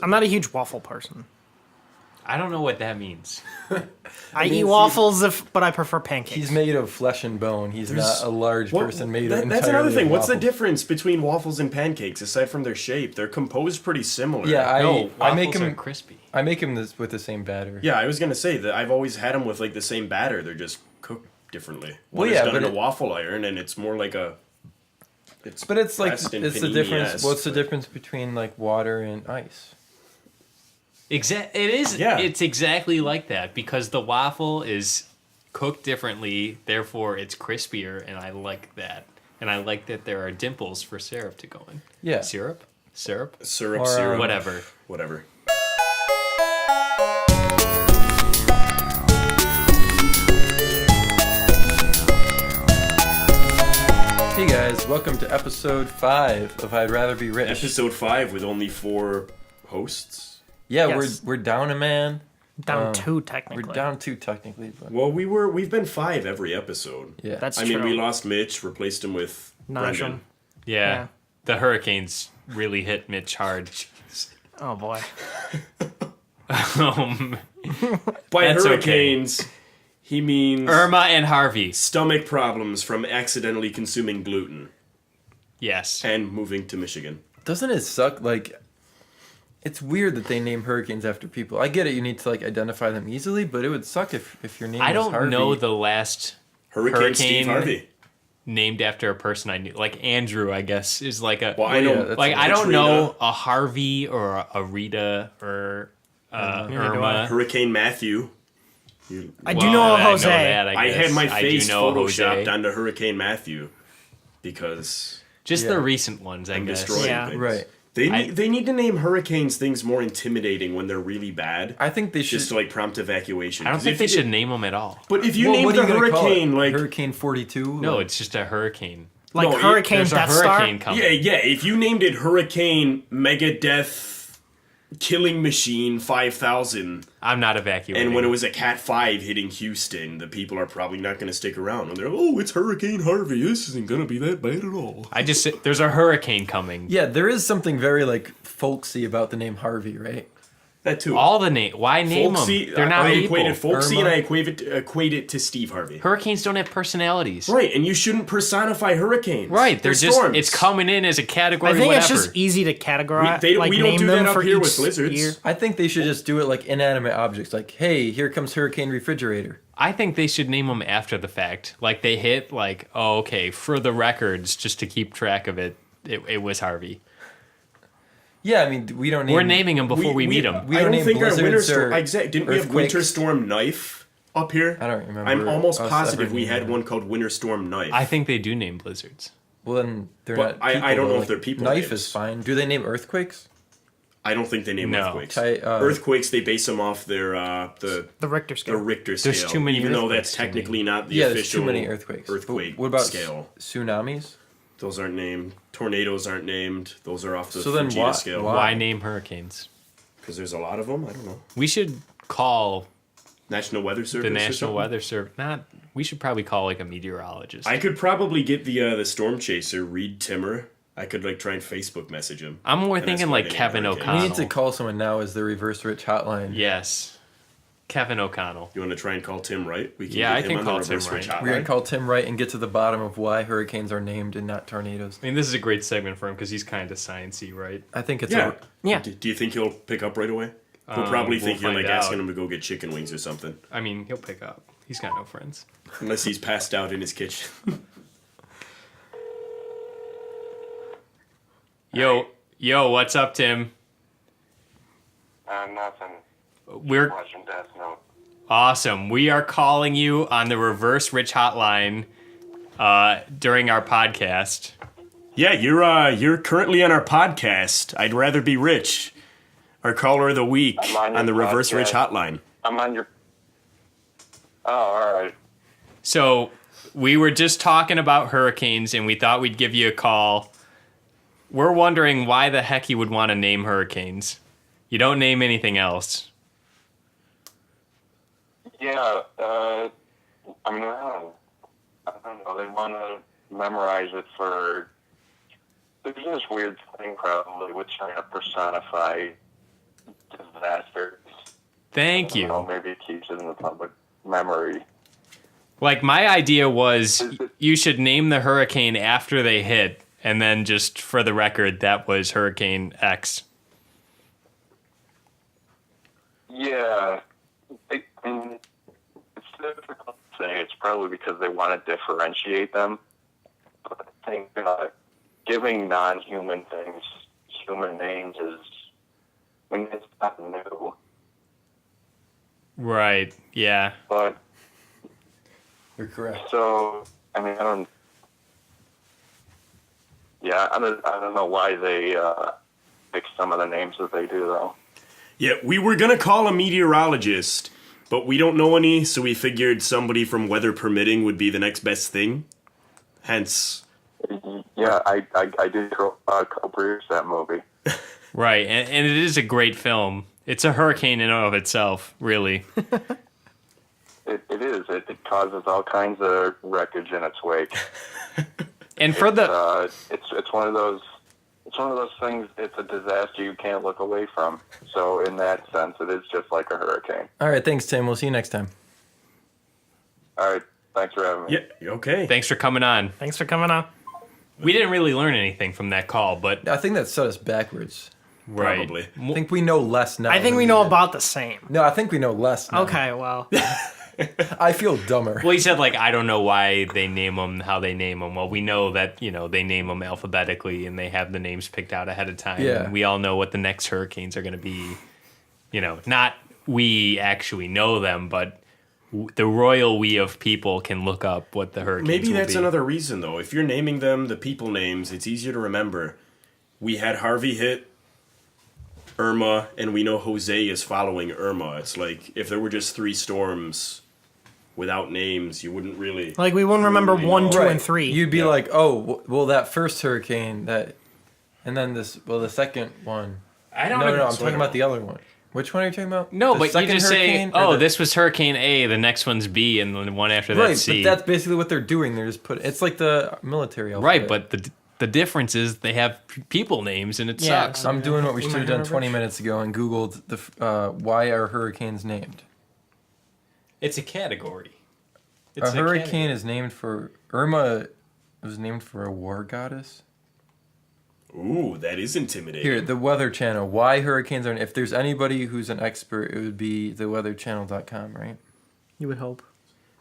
I'm not a huge waffle person. I don't know what that means. I eat waffles, but I prefer pancakes. He's made of flesh and bone. He's not a large person made of entirely That's another thing. of What's the waffles. difference between waffles and pancakes aside from their shape? They're composed pretty similar. Yeah, I waffles make are them crispy. I make them with the same batter. Yeah, I was gonna say that I've always had them with like the same batter. They're just cooked differently. One Well, is yeah, done but in a waffle iron, and it's more like a. But it's like pressed and it's the difference. panini-esque, What's the but- difference between like water and ice? It is. Yeah. It's exactly like that because the waffle is cooked differently, therefore it's crispier, and I like that. And I like that there are dimples for syrup to go in. Yeah. Syrup, Syrup, Or, whatever. whatever. Hey guys, welcome to episode 5 of I'd Rather Be Rich. Episode 5 with only 4 hosts. Yeah, Yes. we're down a man. Down two, technically. We're down 2 technically, but Well, we've been 5 every episode. yeah. That's I true. mean, we lost Mitch, replaced him with Najum. Brendan. Yeah. Yeah. The hurricanes really hit Mitch hard. Oh, boy. By That's hurricanes, he means Irma and Harvey. stomach problems from accidentally consuming gluten Yes. and moving to Michigan. Doesn't it suck? Like, it's weird that they name hurricanes after people. I get it, you need to like identify them easily, but it would suck if your name I was don't Harvey. know the last Hurricane Steve Harvey. named after a person I knew. Like Andrew, I guess, is like a... Well, I know. yeah, that's like, I don't Katrina, know a Harvey or a Rita or Neither do Irma. Hurricane Matthew. I do know a Jose. I had my I face do know photoshopped Jose. onto Hurricane Matthew because Just Yeah. the recent ones, I I'm guess. destroying Yeah. things. Right. They need to name hurricanes things more intimidating when they're really bad. I think they should. Just to like prompt evacuation. I don't 'Cause think if they you- should name them at all. But if you Well, name what the are you gonna call hurricane it? like Hurricane 42. No, Like, it's just a hurricane. Like No, Hurricane There's a Death hurricane Star? coming. yeah, if you named it Hurricane Megadeth Killing Machine 5000, I'm not evacuating. and when it was a Cat 5 hitting Houston, the people are probably not going to stick around. And they're, oh, it's Hurricane Harvey. This isn't going to be that bad at all. there's a hurricane coming. yeah, there is something very like folksy about the name Harvey, right? That too. All the name. Why name Folksy, them? They're not I people. equated folksy Irma. and I equate it to Steve Harvey. Hurricanes don't have personalities. Right, and you shouldn't personify hurricanes. Right, they're just storms. it's coming in as a category. I think whatever. it's just easy to categorize. We don't name do them that up for here each with blizzards. year. I think they should just do it like inanimate objects. Like, hey, here comes Hurricane Refrigerator. I think they should name them after the fact. Like they hit like, oh, okay, for the records, just to keep track of it, it was Harvey. Yeah, I mean, we don't name. We're naming them before we meet them. we I don't don't name think our winter blizzards storm. or Exactly. Didn't we have Winter earthquakes. Storm Knife up here? I don't remember. I'm almost us positive ever we naming had them. one called Winter Storm Knife. I think they do name blizzards. Well, then they're But not. I People, don't know though. if Like, they're people Knife names. is fine. Do they name earthquakes? I don't think they name No. earthquakes. uh, Earthquakes, they base them off their the The Richter the scale. Richter scale. There's too many even though earthquakes that's to me. technically not the Yeah, official there's too many earthquakes. earthquake But what about scale. tsunamis? Those aren't named. Tornadoes aren't named. Those are off the So then Fujita why- scale. why- Why name hurricanes? Because there's a lot of them. I don't know. We should call National Weather Service. the or National something? Weather Service. We should probably call like a meteorologist. I could probably get the storm chaser, Reed Timmer. I could like try and Facebook message him. I'm more And thinking that's why like they named Kevin hurricanes. We O'Connell. need to call someone now as the Reverse Rich hotline. Yes, Kevin O'Connell. You want to try and call Tim Wright? We can Yeah, get I him can on call the Tim Reverse Rich Wright. We're gonna hotline. call Tim Wright and get to the bottom of why hurricanes are named and not tornadoes. I mean, this is a great segment for him because he's kind of sciencey, right? I think it's Yeah. Yeah. Do you think he'll pick up right away? He'll probably we'll think you're like find asking out. him to go get chicken wings or something. I mean, he'll pick up. He's got no friends. Unless he's passed out in his kitchen. Yo, what's up, Tim? Nothing. We're Watching Death Note. awesome. We are calling you on the Reverse Rich hotline during our podcast. Yeah, you're currently on our podcast. I'd rather be rich. Our caller of the week I'm on your on the Reverse Rich podcast. hotline. I'm on your. Oh, all right. So we were just talking about hurricanes, and we thought we'd give you a call. We're wondering why the heck you would want to name hurricanes. You don't name anything else. Yeah. I mean, I don't know. They want to memorize it for. There's this weird thing probably with trying to personify asterisk. Thank you. Maybe it keeps it in the public memory. Like, my idea was you should name the hurricane after they hit, and then just for the record, that was Hurricane X. Yeah. And it's difficult to say. It's probably because they want to differentiate them. But I think giving non-human things human names is, it's not new. Right, yeah. But, You're correct. so, I don't know why they pick some of the names that they do, though. Yeah, we were gonna call a meteorologist, but we don't know any, so we figured somebody from weather permitting would be the next best thing. Hence, Yeah, I did co-produce that movie. Right, and it is a great film. It's a hurricane in and of itself, really. It is. It causes all kinds of wreckage in its wake. And for the It's one of those. It's one of those things. It's a disaster you can't look away from. So in that sense, it is just like a hurricane. All right, thanks, Tim. We'll see you next time. All right. Thanks for having me. yeah, okay. thanks for coming on. Thanks for coming on. We didn't really learn anything from that call, but I think that set us backwards. right. Probably. I think we know less now. I think than we know did. about the same. No, I think we know less now. Okay, well, I feel dumber. Well, he said, like, I don't know why they name them how they name them. Well, we know that, they name them alphabetically and they have the names picked out ahead of time. Yeah. And we all know what the next hurricanes are going to be. Not we actually know them, but the royal we of people can look up what the hurricanes Maybe will that's be. another reason, though. If you're naming them the people names, it's easier to remember. We had Harvey hit Irma, and we know Jose is following Irma. It's like if there were just 3 storms without names, you wouldn't really. like we wouldn't remember Really 1, know. 2, Right. and 3. You'd be Yeah. like, oh, well, that first hurricane, and then the second one. I don't No, know. I'm talking about the other one. Which one are you talking about? No, The but you second just say, hurricane or the- this was Hurricane A, the next one's B, and the one after Right, that's C. but that's basically what they're doing. They're just it's like the military alphabet. Right, but the difference is they have people names, and it Yeah. sucks. I'm doing what we should have done remember. 20 minutes ago and Googled why are hurricanes named. It's a category. A hurricane is named for Irma. It was named for a war goddess. Ooh, that is intimidating. Here, the Weather Channel. Why hurricanes are. If there's anybody who's an expert, it would be theweatherchannel.com, right? You would hope.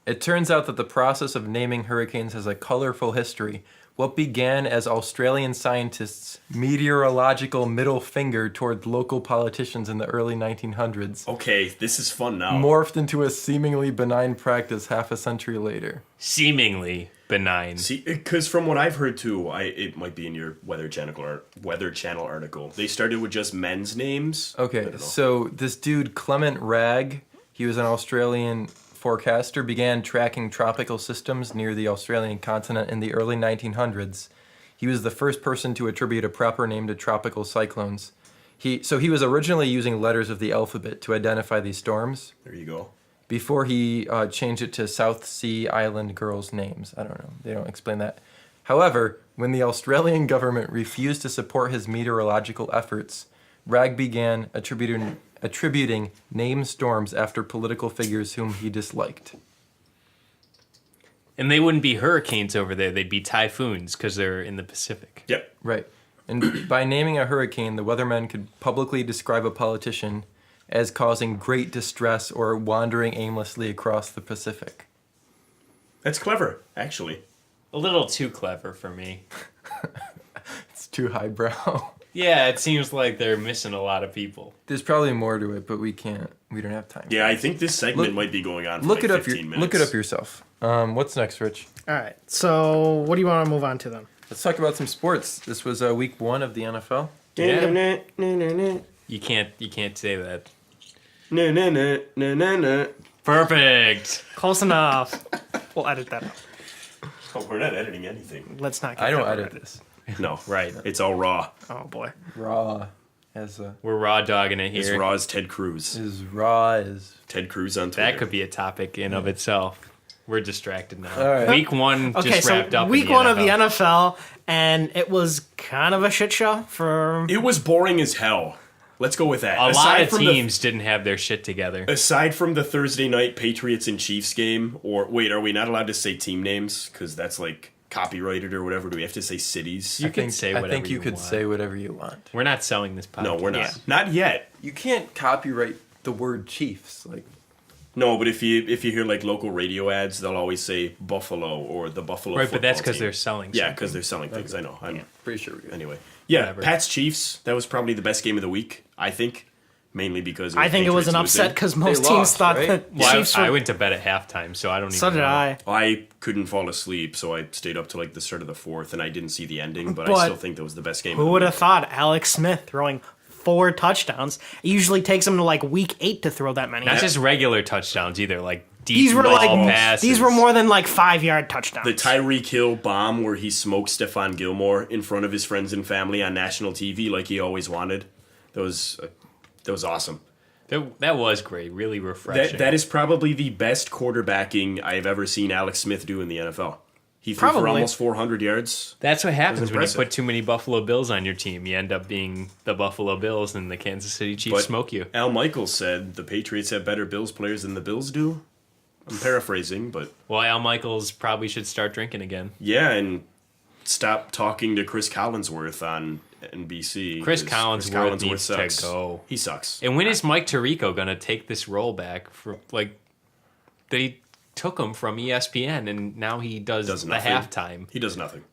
It turns out that the process of naming hurricanes has a colorful history. What began as Australian scientists' meteorological middle finger toward local politicians in the early 1900s Okay, this is fun now. morphed into a seemingly benign practice half a century later. Seemingly benign. See, because from what I've heard too, it might be in your Weather Channel article. They started with just men's names. I Okay, don't know. so this dude, Clement Ragg, he was an Australian forecaster, began tracking tropical systems near the Australian continent in the early 1900s. He was the first person to attribute a proper name to tropical cyclones. He was originally using letters of the alphabet to identify these storms There you go. before he changed it to South Sea Island girls' names. I don't know. They don't explain that. However, when the Australian government refused to support his meteorological efforts, Ragg began attributing named storms after political figures whom he disliked. And they wouldn't be hurricanes over there, they'd be typhoons because they're in the Pacific. Yep. Right. And by naming a hurricane, the weathermen could publicly describe a politician as causing great distress or wandering aimlessly across the Pacific. That's clever, actually. A little too clever for me. It's too highbrow. Yeah, it seems like they're missing a lot of people. There's probably more to it, but we don't have time. Yeah, I think this segment Look- might be going on for Look like it up 15 minutes. Look it up yourself. What's next, Rich? All right. So, what do you want to move on to then? Let's talk about some sports. This was week 1 of the NFL. You can't say that. No. Perfect. Close enough. We'll edit that out. Oh, we're not editing anything. Let's not get I don't copyrighted. edit this. No, Right. It's all raw. Oh, boy. Raw as We're raw dogging it As here. raw as Ted Cruz. raw as. Ted Cruz on Twitter. That could be a topic in of itself. We're distracted now. All right. Week 1 Okay, just so wrapped up. week in the 1 of the NFL. NFL, and it was kind of a shit show for. It was boring as hell. Let's go with that. A lot Aside of from teams didn't have their shit together. Aside from the Thursday night Patriots and Chiefs game, or wait, are we not allowed to say team names? Because that's like copyrighted or whatever. Do we have to say cities? You can say whatever I think you could want. say whatever you want. We're not selling this podcast. No, we're not. Yeah. Not yet. You can't copyright the word Chiefs. Like, No, but if you hear like local radio ads, they'll always say Buffalo or the Buffalo. Right, but that's football because team. they're selling. Yeah, something. because they're selling things. I know. I'm pretty sure we do. anyway. Yeah, Whatever. Pats Chiefs. That was probably the best game of the week. I think, mainly because I think it was an Patriots upset losing. because most They teams lost, thought right? that Well, Chiefs I were. went to bed at halftime, so I don't even. So did know. I. I couldn't fall asleep, so I stayed up to like the start of the fourth, and I didn't see the ending. But I But still think that was the best game. Who of the would week. have thought Alex Smith throwing 4 touchdowns? It usually takes him to like week 8 to throw that many. Not just regular touchdowns either, like deep These were ball like passes. these were more than like 5-yard touchdowns. The Tyreek Hill bomb where he smoked Stephon Gilmore in front of his friends and family on national TV like he always wanted. That was awesome. That was great, really refreshing. That is probably the best quarterbacking I've ever seen Alex Smith do in the NFL. He threw for Probably. almost 400 yards. That's what happens when you impressive. put too many Buffalo Bills on your team. You end up being the Buffalo Bills, and the Kansas City Chiefs But smoke you. Al Michaels said the Patriots have better Bills players than the Bills do. I'm paraphrasing, but Well, Al Michaels probably should start drinking again. yeah, and stop talking to Chris Collinsworth on NBC. Chris 'cause Collinsworth needs sucks. to go. He sucks. And when is Mike Tirico going to take this role back? For like, they took him from ESPN, and now he does the nothing. halftime. He does nothing.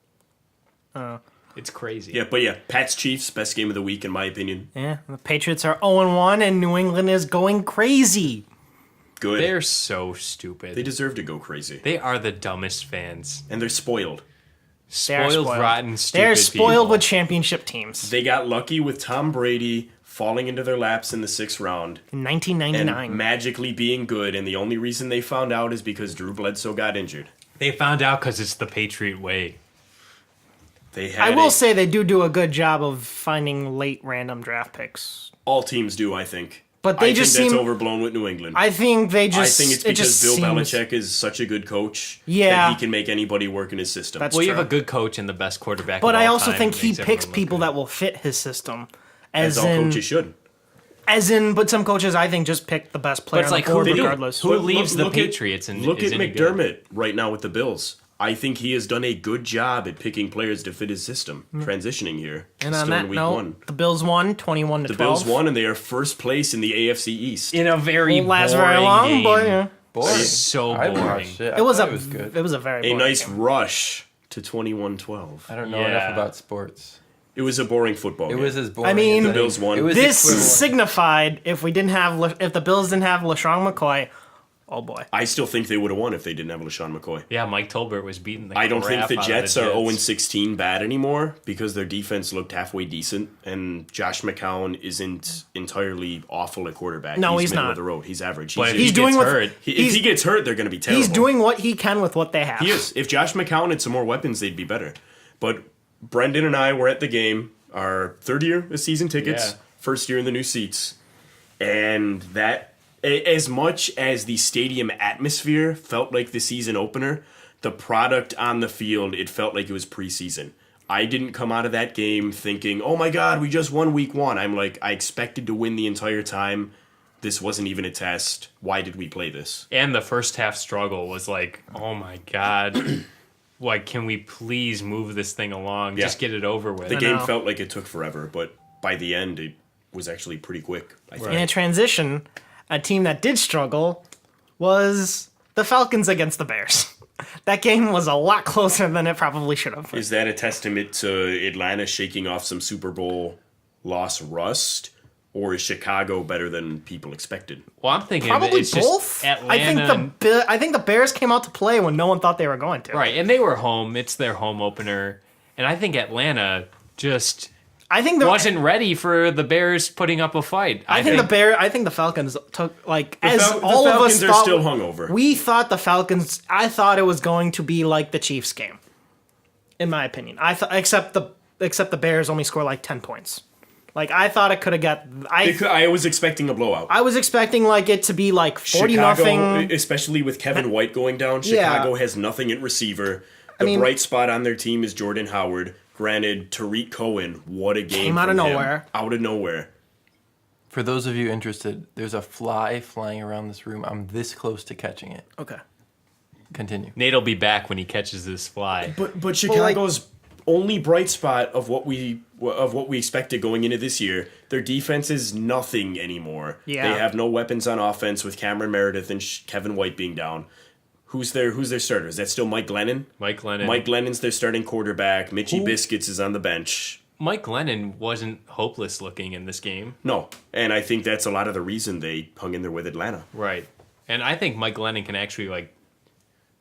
It's crazy. Yeah, but yeah, Pats Chiefs, best game of the week in my opinion. Yeah, the Patriots are 0-1 and New England is going crazy. Good. They're so stupid. They deserve to go crazy. They are the dumbest fans. And they're spoiled. They are Spoiled, rotten, stupid They're spoiled people. with championship teams. They got lucky with Tom Brady falling into their laps in the 6th round In and 1999. magically being good, and the only reason they found out is because Drew Bledsoe got injured. They found out because it's the Patriot way. They had I will say they do a good job of finding late random draft picks. all teams do, I think. But they I just think seem- that's overblown with New England. I think they just. I think it's it because just Bill seems- Belichick is such a good coach Yeah. that he can make anybody work in his system. That's Well, you true. have a good coach and the best quarterback. But of I all also time, think and he makes picks everyone look people good. that will fit his system. As all coaches should. But some coaches I think just pick the best player But it's on like, the board who do- regardless. who- leaves the look Patriots and look is at any good? McDermott right now with the Bills. I think he has done a good job at picking players to fit his system, transitioning here. And on Still that in week note, 1. the Bills won 21-12. The Bills won, and they are first place in the AFC East. in a very Won't last boring very long, game. but yeah. boring. So I boring. watched it. It was it was good. It was a very A boring nice game. rush to 21-12. I don't know Yeah. enough about sports. It was a boring football It game. was as boring. I mean- as The any- Bills won. It was This equivalent. signified if the Bills didn't have LaShawn McCoy, oh boy. I still think they would have won if they didn't have LaShawn McCoy. Yeah, Mike Tolbert was beating the I don't think crap the out of Jets the are 0-16 bad anymore because their defense looked halfway decent, and Josh McCown isn't entirely awful at quarterback. No, he's middle not. of the road. He's average. But if He's he doing gets what- hurt, If he gets hurt, they're going to be terrible. He's doing what he can with what they have. He is. If Josh McCown had some more weapons, they'd be better. But Brendan and I were at the game, our third year of season tickets, Yeah. first year in the new seats, and that, as much as the stadium atmosphere felt like the season opener, the product on the field, it felt like it was preseason. I didn't come out of that game thinking, oh my God, we just won week 1. I'm like, I expected to win the entire time. This wasn't even a test. Why did we play this? And the first half struggle was like, oh my God. Like, can we please move this thing along? Yeah. Just get it over with. The game know. felt like it took forever, but by the end, it was actually pretty quick, I think. In a transition, a team that did struggle was the Falcons against the Bears. That game was a lot closer than it probably should have. Is that a testament to Atlanta shaking off some Super Bowl loss rust, or is Chicago better than people expected? Well, I'm thinking Probably it's both. Just Atlanta. I think the Bears came out to play when no one thought they were going to. Right, and they were home. It's their home opener. And I think Atlanta just I think the wasn't ready for the Bears putting up a fight. I think the Falcons took as The all of us Falcons are thought. still hungover. We thought the Falcons. I thought it was going to be like the Chiefs game, in my opinion. I thought except the Bears only score like 10 points. Like I thought it could have got. I was expecting a blowout. I was expecting like it to be like 40 Chicago, nothing. especially with Kevin White going down, Yeah. Chicago has nothing at receiver. The mean- bright spot on their team is Jordan Howard. Granted, Tariq Cohen, what a game Came out of from him. nowhere. Out of nowhere. For those of you interested, there's a fly flying around this room. I'm this close to catching it. Okay. Continue. Nate'll be back when he catches this fly. But Chicago's only bright spot of what we expected going into this year, their defense is nothing anymore. Yeah. They have no weapons on offense with Cameron Meredith and Kevin White being down. Who's their starter? Is that still Mike Glennon? Mike Glennon. Mike Glennon's their starting quarterback. Mitchie Biscuits is on the bench. Mike Glennon wasn't hopeless looking in this game. No, and I think that's a lot of the reason they hung in there with Atlanta. Right. And I think Mike Glennon can actually,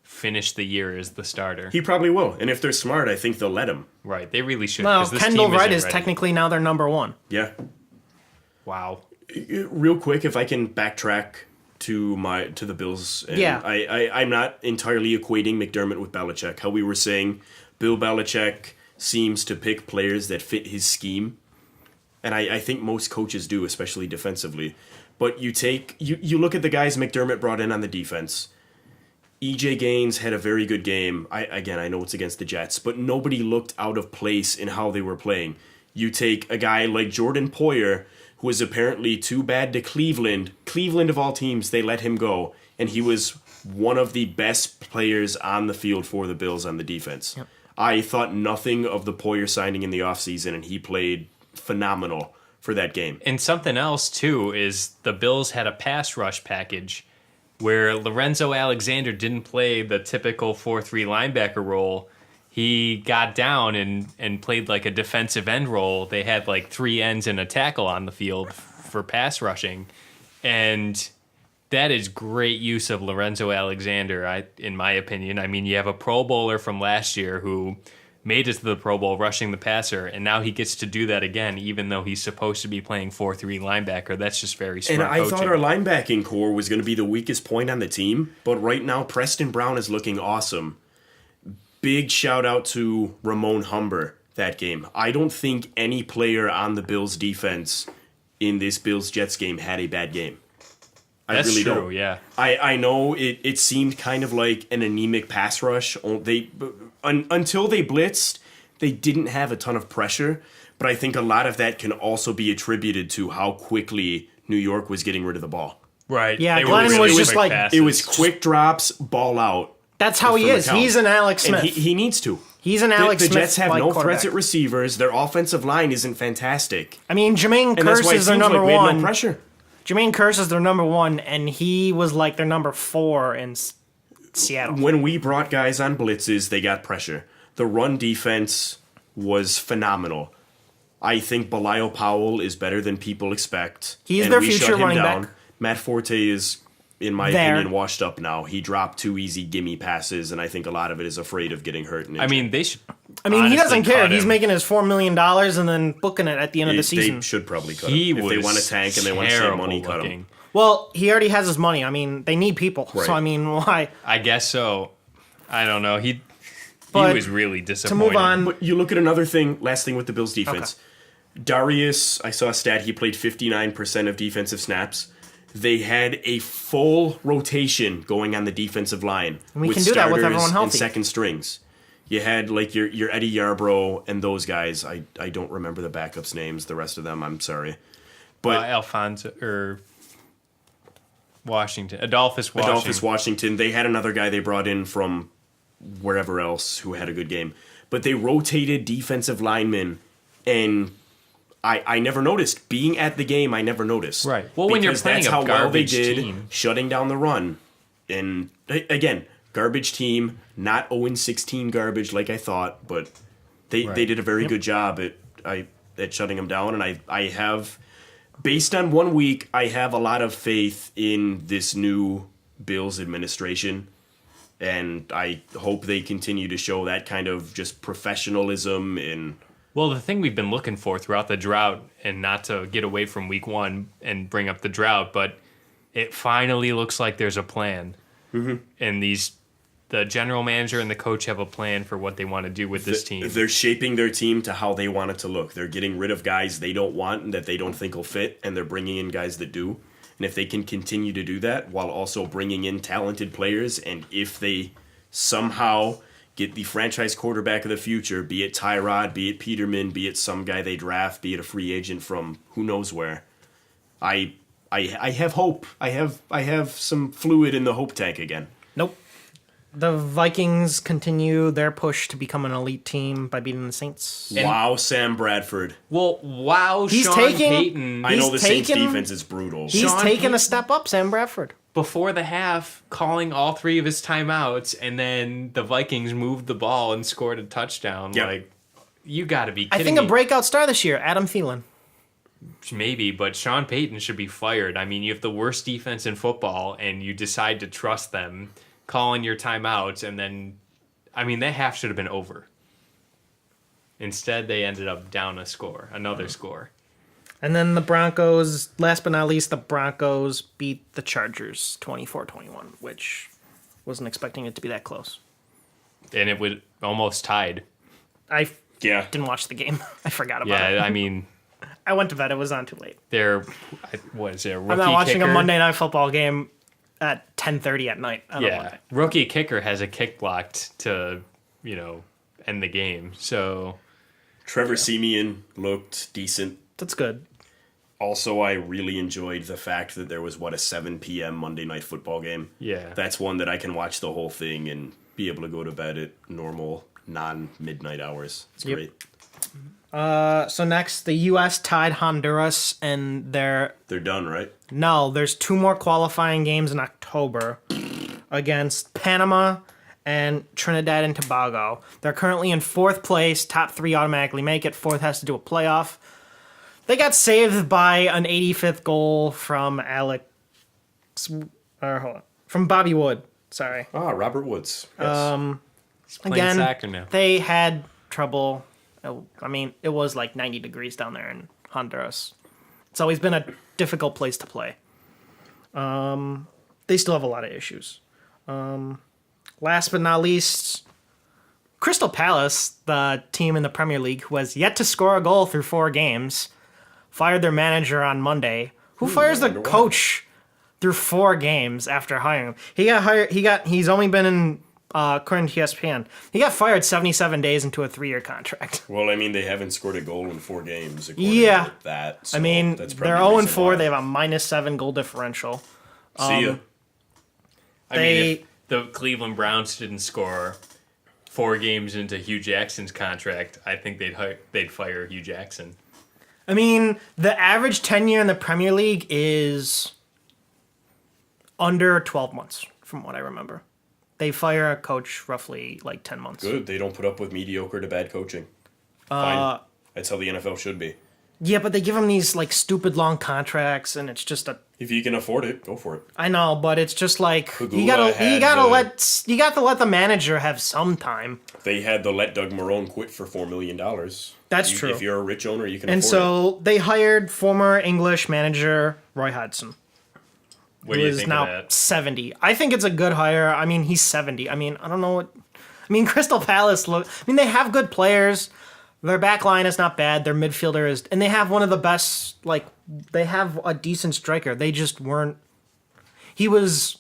finish the year as the starter. He probably will, and if they're smart, I think they'll let him. Right. They really should. Well, 'cause this Kendall team Wright isn't is ready. technically now their number one. Yeah. Wow. Real quick, if I can backtrack to the Bills. And Yeah. I'm not entirely equating McDermott with Belichick. How we were saying Bill Belichick seems to pick players that fit his scheme. And I think most coaches do, especially defensively. But you look at the guys McDermott brought in on the defense. EJ Gaines had a very good game. I know it's against the Jets, but nobody looked out of place in how they were playing. You take a guy like Jordan Poyer, who was apparently too bad to Cleveland. Cleveland, of all teams, they let him go. And he was one of the best players on the field for the Bills on the defense. Yep. I thought nothing of the Poyer signing in the offseason, and he played phenomenal for that game. And something else, too, is the Bills had a pass rush package where Lorenzo Alexander didn't play the typical 4-3 linebacker role. He got down and played like a defensive end role. They had 3 ends and a tackle on the field for pass rushing. And that is great use of Lorenzo Alexander, in my opinion. I mean, you have a Pro Bowler from last year who made it to the Pro Bowl rushing the passer, and now he gets to do that again, even though he's supposed to be playing 4-3 linebacker. That's just very smart coaching. And I thought our coaching. linebacking core was going to be the weakest point on the team, but right now Preston Brown is looking awesome. Big shout out to Ramon Humber that game. I don't think any player on the Bills defense in this Bills-Jets game had a bad game. That's really true, don't. yeah. I know it seemed kind of like an anemic pass rush. Until they blitzed, they didn't have a ton of pressure, but I think a lot of that can also be attributed to how quickly New York was getting rid of the ball. Right. Yeah, They were Glennon really was just quick like- passes. It was quick drops, ball out. That's how he for is. McCown. He's an Alex Smith. And he needs to. He's an Alex The Smith. Jets have like no quarterback. threats at receivers. Their offensive line isn't fantastic. I mean, Jermaine And that's Kearse why it is their seems number like we had one. no pressure. Jermaine Kearse is their number one, and he was like their number 4 in Seattle. When we brought guys on blitzes, they got pressure. The run defense was phenomenal. I think Belial Powell is better than people expect. He's and their we future shut him running down. back. Matt Forte is, in my There. opinion, washed up now. He dropped 2 easy gimme passes, and I think a lot of it is afraid of getting hurt. And I mean, they should. I mean, he doesn't honestly care. cut He's him. making his $4 million and then booking it at the end of the They season. should probably cut He him. If they was want to tank and they want to save money, terrible cut him. looking. Well, he already has his money. I mean, they need people. Right. So, I mean, why? I guess so. I don't know. He But was really To disappointing. move on, But you look at another thing, last thing with the Bills defense. Darius, I saw a stat, he played 59% of defensive snaps. They had a full rotation going on the defensive line. And we with can do that with starters everyone and healthy. second strings. You had like your Eddie Yarbrough and those guys. I don't remember the backups' names, the rest of them, I'm sorry. But Alfonso or Washington, Adolphus Washington. Adolphus Washington, they had another guy they brought in from wherever else who had a good game. But they rotated defensive linemen, and I never noticed. Being at the game, I never noticed. Right. Well, when you're Because playing that's a how well they garbage did team. shutting down the run. And again, garbage team, not 0-16 garbage like I thought, but they did a very good job at shutting them down. And I have, based on 1 week, I have a lot of faith in this new Bills administration. And I hope they continue to show that kind of just professionalism and Well, the thing we've been looking for throughout the drought, and not to get away from week 1 and bring up the drought, but it finally looks like there's a plan. Mm-hmm. And the general manager and the coach have a plan for what they want to do with this team. They're shaping their team to how they want it to look. They're getting rid of guys they don't want and that they don't think will fit, and they're bringing in guys that do. And if they can continue to do that while also bringing in talented players, and if they somehow get the franchise quarterback of the future, be it Tyrod, be it Peterman, be it some guy they draft, be it a free agent from who knows where, I have hope. I have some fluid in the hope tank again. Nope. The Vikings continue their push to become an elite team by beating the Saints. Wow, Sam Bradford. Well, wow, He's Sean taking- Payton. I know He's the Saints taken- defense is brutal. He's Sean taken Payton- a step up, Sam Bradford. Before the half, calling all 3 of his timeouts, and then the Vikings moved the ball and scored a touchdown. Yep. Like, you got to be kidding I think me. a breakout star this year, Adam Thielen. Maybe, but Sean Payton should be fired. I mean, you have the worst defense in football, and you decide to trust them, calling your timeouts, and then, I mean, that half should have been over. Instead, they ended up down another score. And then the Broncos, last but not least, the Broncos beat the Chargers 24-21, which wasn't expecting it to be that close. And it was almost tied. I Yeah. didn't watch the game. I forgot about it. Yeah, I mean, I went to bed. It was on too late. what is it, a rookie I'm not watching kicker? a Monday Night Football game at 10:30 at night. I don't want Yeah, it. rookie kicker has a kick blocked to, end the game. So, Trevor Siemian looked decent. That's good. Also, I really enjoyed the fact that there was, a 7 p.m. Monday Night Football game. yeah. That's one that I can watch the whole thing and be able to go to bed at normal, non-midnight hours. It's Yep. great. So next, the U.S. tied Honduras, and They're done, right? there's 2 more qualifying games in October against Panama and Trinidad and Tobago. They're currently in 4th place. Top 3 automatically make it. 4th has to do a playoff. They got saved by an 85th goal from from Bobby Wood. Sorry. Ah, Robert Woods. Yes. He's playing soccer now. They had trouble. I mean, it was like 90 degrees down there in Honduras. It's always been a difficult place to play. They still have a lot of issues. Last but not least, Crystal Palace, the team in the Premier League who has yet to score a goal through 4 games, fired their manager on Monday. Who fires the wonder why. coach through 4 games after hiring him? He got hired. He's only been in, according to ESPN, he got fired 77 days into a 3-year contract. Well, I mean, they haven't scored a goal in 4 games. Yeah. To that. So I mean, that's they're probably the 0-4. reason why. They have a -7 goal differential. See ya. I mean, They- if the Cleveland Browns didn't score 4 games into Hugh Jackson's contract, I think they'd fire Hugh Jackson. I mean, the average tenure in the Premier League is under 12 months, from what I remember. They fire a coach roughly like 10 months. Good. They don't put up with mediocre to bad coaching. Fine. That's how the NFL should be. Yeah, but they give him these like stupid long contracts, and it's just a. If you can afford it, go for it. I know, but it's just like you Pagula got to let the manager have some time. They had to let Doug Marrone quit for $4 million. That's true. If you're a rich owner, you can And afford it. so they hired former English manager Roy Hodgson, What who do you is think now of that? 70. I think it's a good hire. I mean, he's 70. I mean, I don't know what. I mean, Crystal Palace they have good players. Their back line is not bad. Their midfielder is, and they have one of the best. Like, they have a decent striker. They just weren't.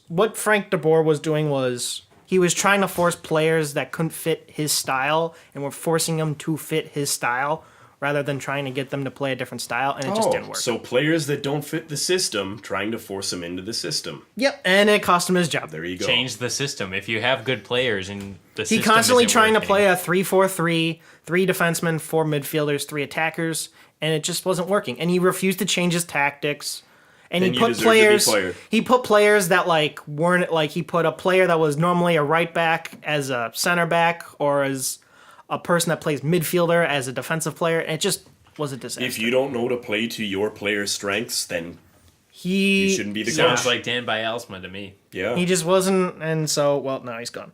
What Frank de Boer was doing was he was trying to force players that couldn't fit his style, and were forcing them to fit his style rather than trying to get them to play a different style, and it just didn't work. So players that don't fit the system, trying to force them into the system. Yep, and it cost him his job. There you go. Change the system. If you have good players and the He system constantly isn't trying to working. play a 3-4-3, 3 defensemen, 4 midfielders, 3 attackers, and it just wasn't working. And he refused to change his tactics. And Then he you put deserve to be players. fired. He put players that like weren't like he put a player that was normally a right back as a center back, or as a person that plays midfielder as a defensive player, and it just was a disaster. If you don't know to play to your player's strengths, then he you shouldn't be the Sounds coach. like Dan Bialsma to me. Yeah. he just wasn't, and so now he's gone.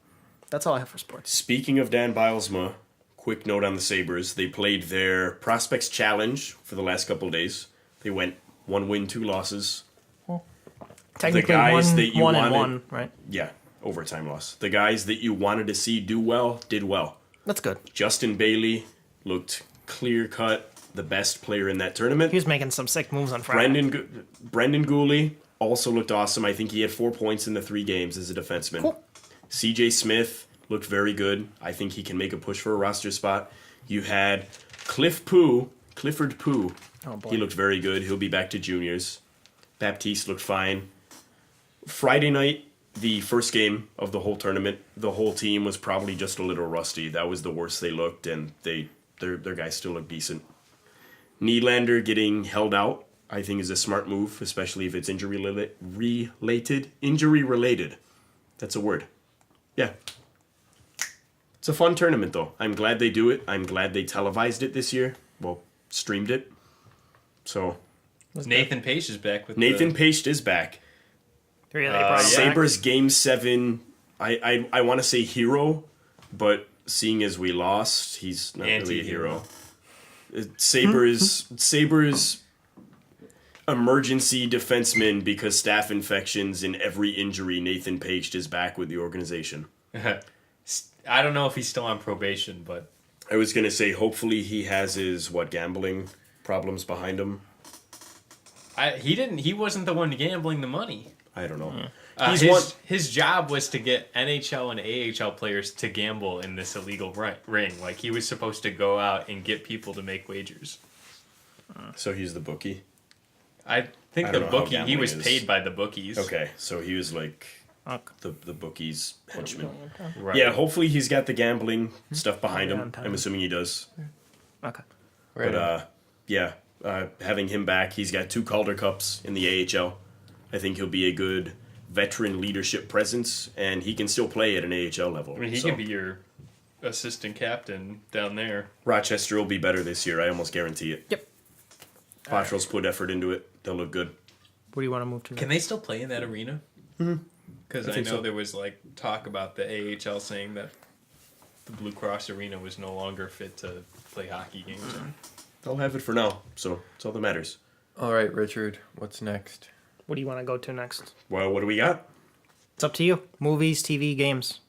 That's all I have for sports. Speaking of Dan Bilesma, quick note on the Sabres. They played their Prospects Challenge for the last couple of days. They went 1 win, 2 losses. Technically, guys that you one and wanted- one, right? Yeah, overtime loss. The guys that you wanted to see do well, did well. That's good. Justin Bailey looked clear-cut, the best player in that tournament. He was making some sick moves on Friday. Brendan Gooley also looked awesome. I think he had 4 points in the 3 games as a defenseman. Cool. CJ Smith looked very good. I think he can make a push for a roster spot. You had Clifford Pooh. Oh boy. He looked very good. He'll be back to juniors. Baptiste looked fine. Friday night, the first game of the whole tournament, the whole team was probably just a little rusty. That was the worst they looked, and their guys still look decent. Nylander getting held out, I think, is a smart move, especially if it's injury related. Injury related. That's a word. Yeah. It's a fun tournament, though. I'm glad they do it. I'm glad they televised it this year. Well, streamed it. So Nathan Pace is back with Nathan Pace is back. Really, they brought him back? Sabres Game 7, I want to say hero, but seeing as we lost, he's not really a hero. Sabres emergency defenseman because staph infections and every injury, Nathan Pace is back with the organization. I don't know if he's still on probation, but I was going to say hopefully he has his, gambling problems behind him. He wasn't the one gambling the money. I don't know. His job was to get NHL and AHL players to gamble in this illegal ring. Like, he was supposed to go out and get people to make wagers. So he's the bookie? I think I the don't know how bookie, he gambling was is. paid by the bookies. Okay, so he was like Okay. the bookie's henchman. Right. Yeah, hopefully he's got the gambling stuff behind him. I'm assuming he does. Okay. Right. But having him back, he's got 2 Calder Cups in the AHL. I think he'll be a good veteran leadership presence, and he can still play at an AHL level. I mean, he So can be your assistant captain down there. Rochester will be better this year. I almost guarantee it. Yep. Patrol's put effort into it. They'll look good. What do you want to move to? Can they still play in that arena? Because I think know so. there was like talk about the AHL saying that the Blue Cross Arena was no longer fit to play hockey games in. They'll have it for now, so that's all that matters. All right, Richard, what's next? What do you want to go to next? Well, what do we got? It's up to you. Movies, TV, games.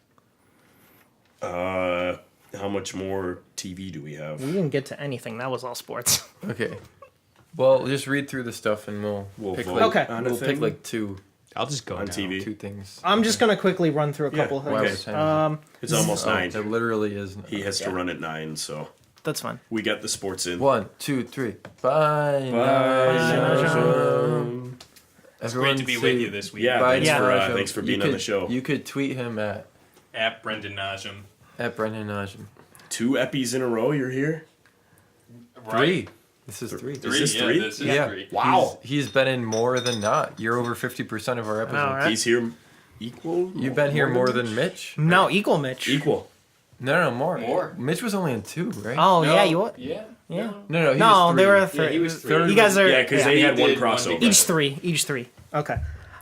How much more TV do we have? We didn't get to anything. That was all sports. Okay. Well, just read through the stuff and we'll pick vote like, Okay. on a we'll pick thing like two I'll just go on now. TV. things. I'm just gonna quickly run through a Yeah, couple of Wow, things. what time It's almost is it? 9. It literally is. He has to run at 9, so That's fine. we got the sports in. 1, 2, 3. Bye. It's great to be with you this week. Yeah, Bye, thanks for being on the show. You could tweet him At Brendan Najum. at Brendan Najum. 2 Eppies in a row, you're here? Three. This is 3. Is this 3? This is Yeah. 3. Wow. He's been in more than not. You're over 50% of our episodes. All right. He's here equal? You've been here more than Mitch? No, equal Mitch. Equal. No, more. More. Mitch was only in 2, right? Oh yeah, you what? Yeah. Yeah. No, he No, was 3. they were Yeah, three. he was 3. You guys are Yeah, because they He had one did one crossover. big- each three. Okay.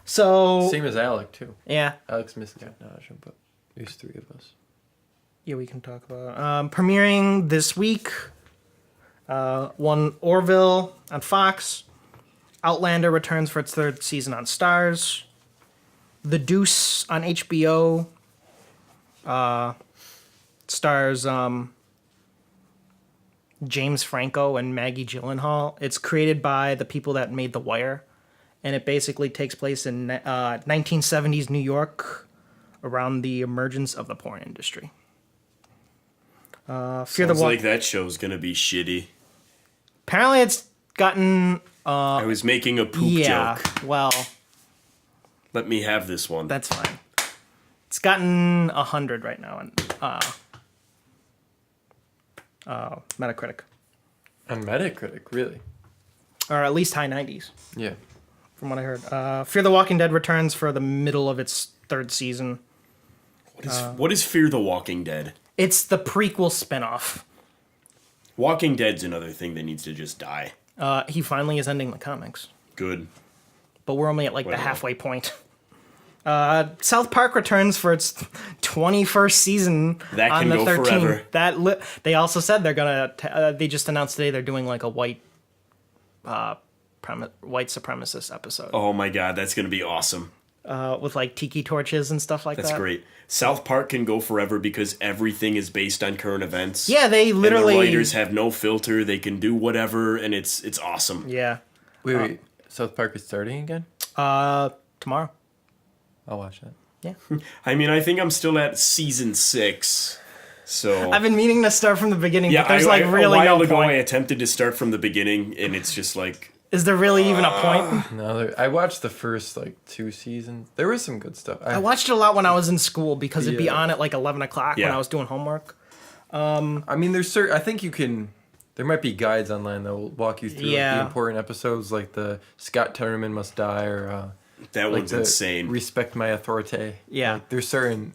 So Same as Alec, too. yeah, Alex missed out Najum, but there's 3 of us. yeah, we can talk about premiering this week. One Orville on Fox. Outlander returns for its 3rd season on Stars. The Deuce on HBO. Stars James Franco and Maggie Gyllenhaal. It's created by the people that made The Wire, and it basically takes place in 1970s New York around the emergence of the porn industry. Fear the Sounds Walk. like that show's gonna be shitty. Apparently, it's gotten I was making a poop yeah. joke. Well, Let me have this one. that's fine. It's gotten 100 right now on Metacritic, On Metacritic, really? or at least high 90s, Yeah. from what I heard. Fear the Walking Dead returns for the middle of its 3rd season. What is Fear the Walking Dead? It's the prequel spinoff. Walking Dead's another thing that needs to just die. He finally is ending the comics, Good. but we're only at like Well. the halfway point. South Park returns for its 21st season That on can the go 13th. forever. They also said they're gonna. They just announced today they're doing like a white supremacist episode Oh my god, that's gonna be awesome. with like tiki torches and stuff like That's that. great. South Park can go forever because everything is based on current events. Yeah, they And literally. the writers have no filter. They can do whatever, and it's awesome. Yeah. Wait. South Park is starting again? Tomorrow. I'll watch that. Yeah. I mean, I think I'm still at season 6. So I've been meaning to start from the beginning, yeah, but there's a really while no ago point. I attempted to start from the beginning, and it's just like Is there really even a point? No, I watched the first like 2 seasons. There was some good stuff. I watched it a lot when I was in school because it'd be Yeah. on at like 11 o'clock when Yeah. I was doing homework. I mean, there's certain. I think you can. There might be guides online that will walk you through like, Yeah. the important episodes, like the Scott Tenorman Must Die, or That like one's the insane. Respect My Authority. Yeah. Like, there's certain,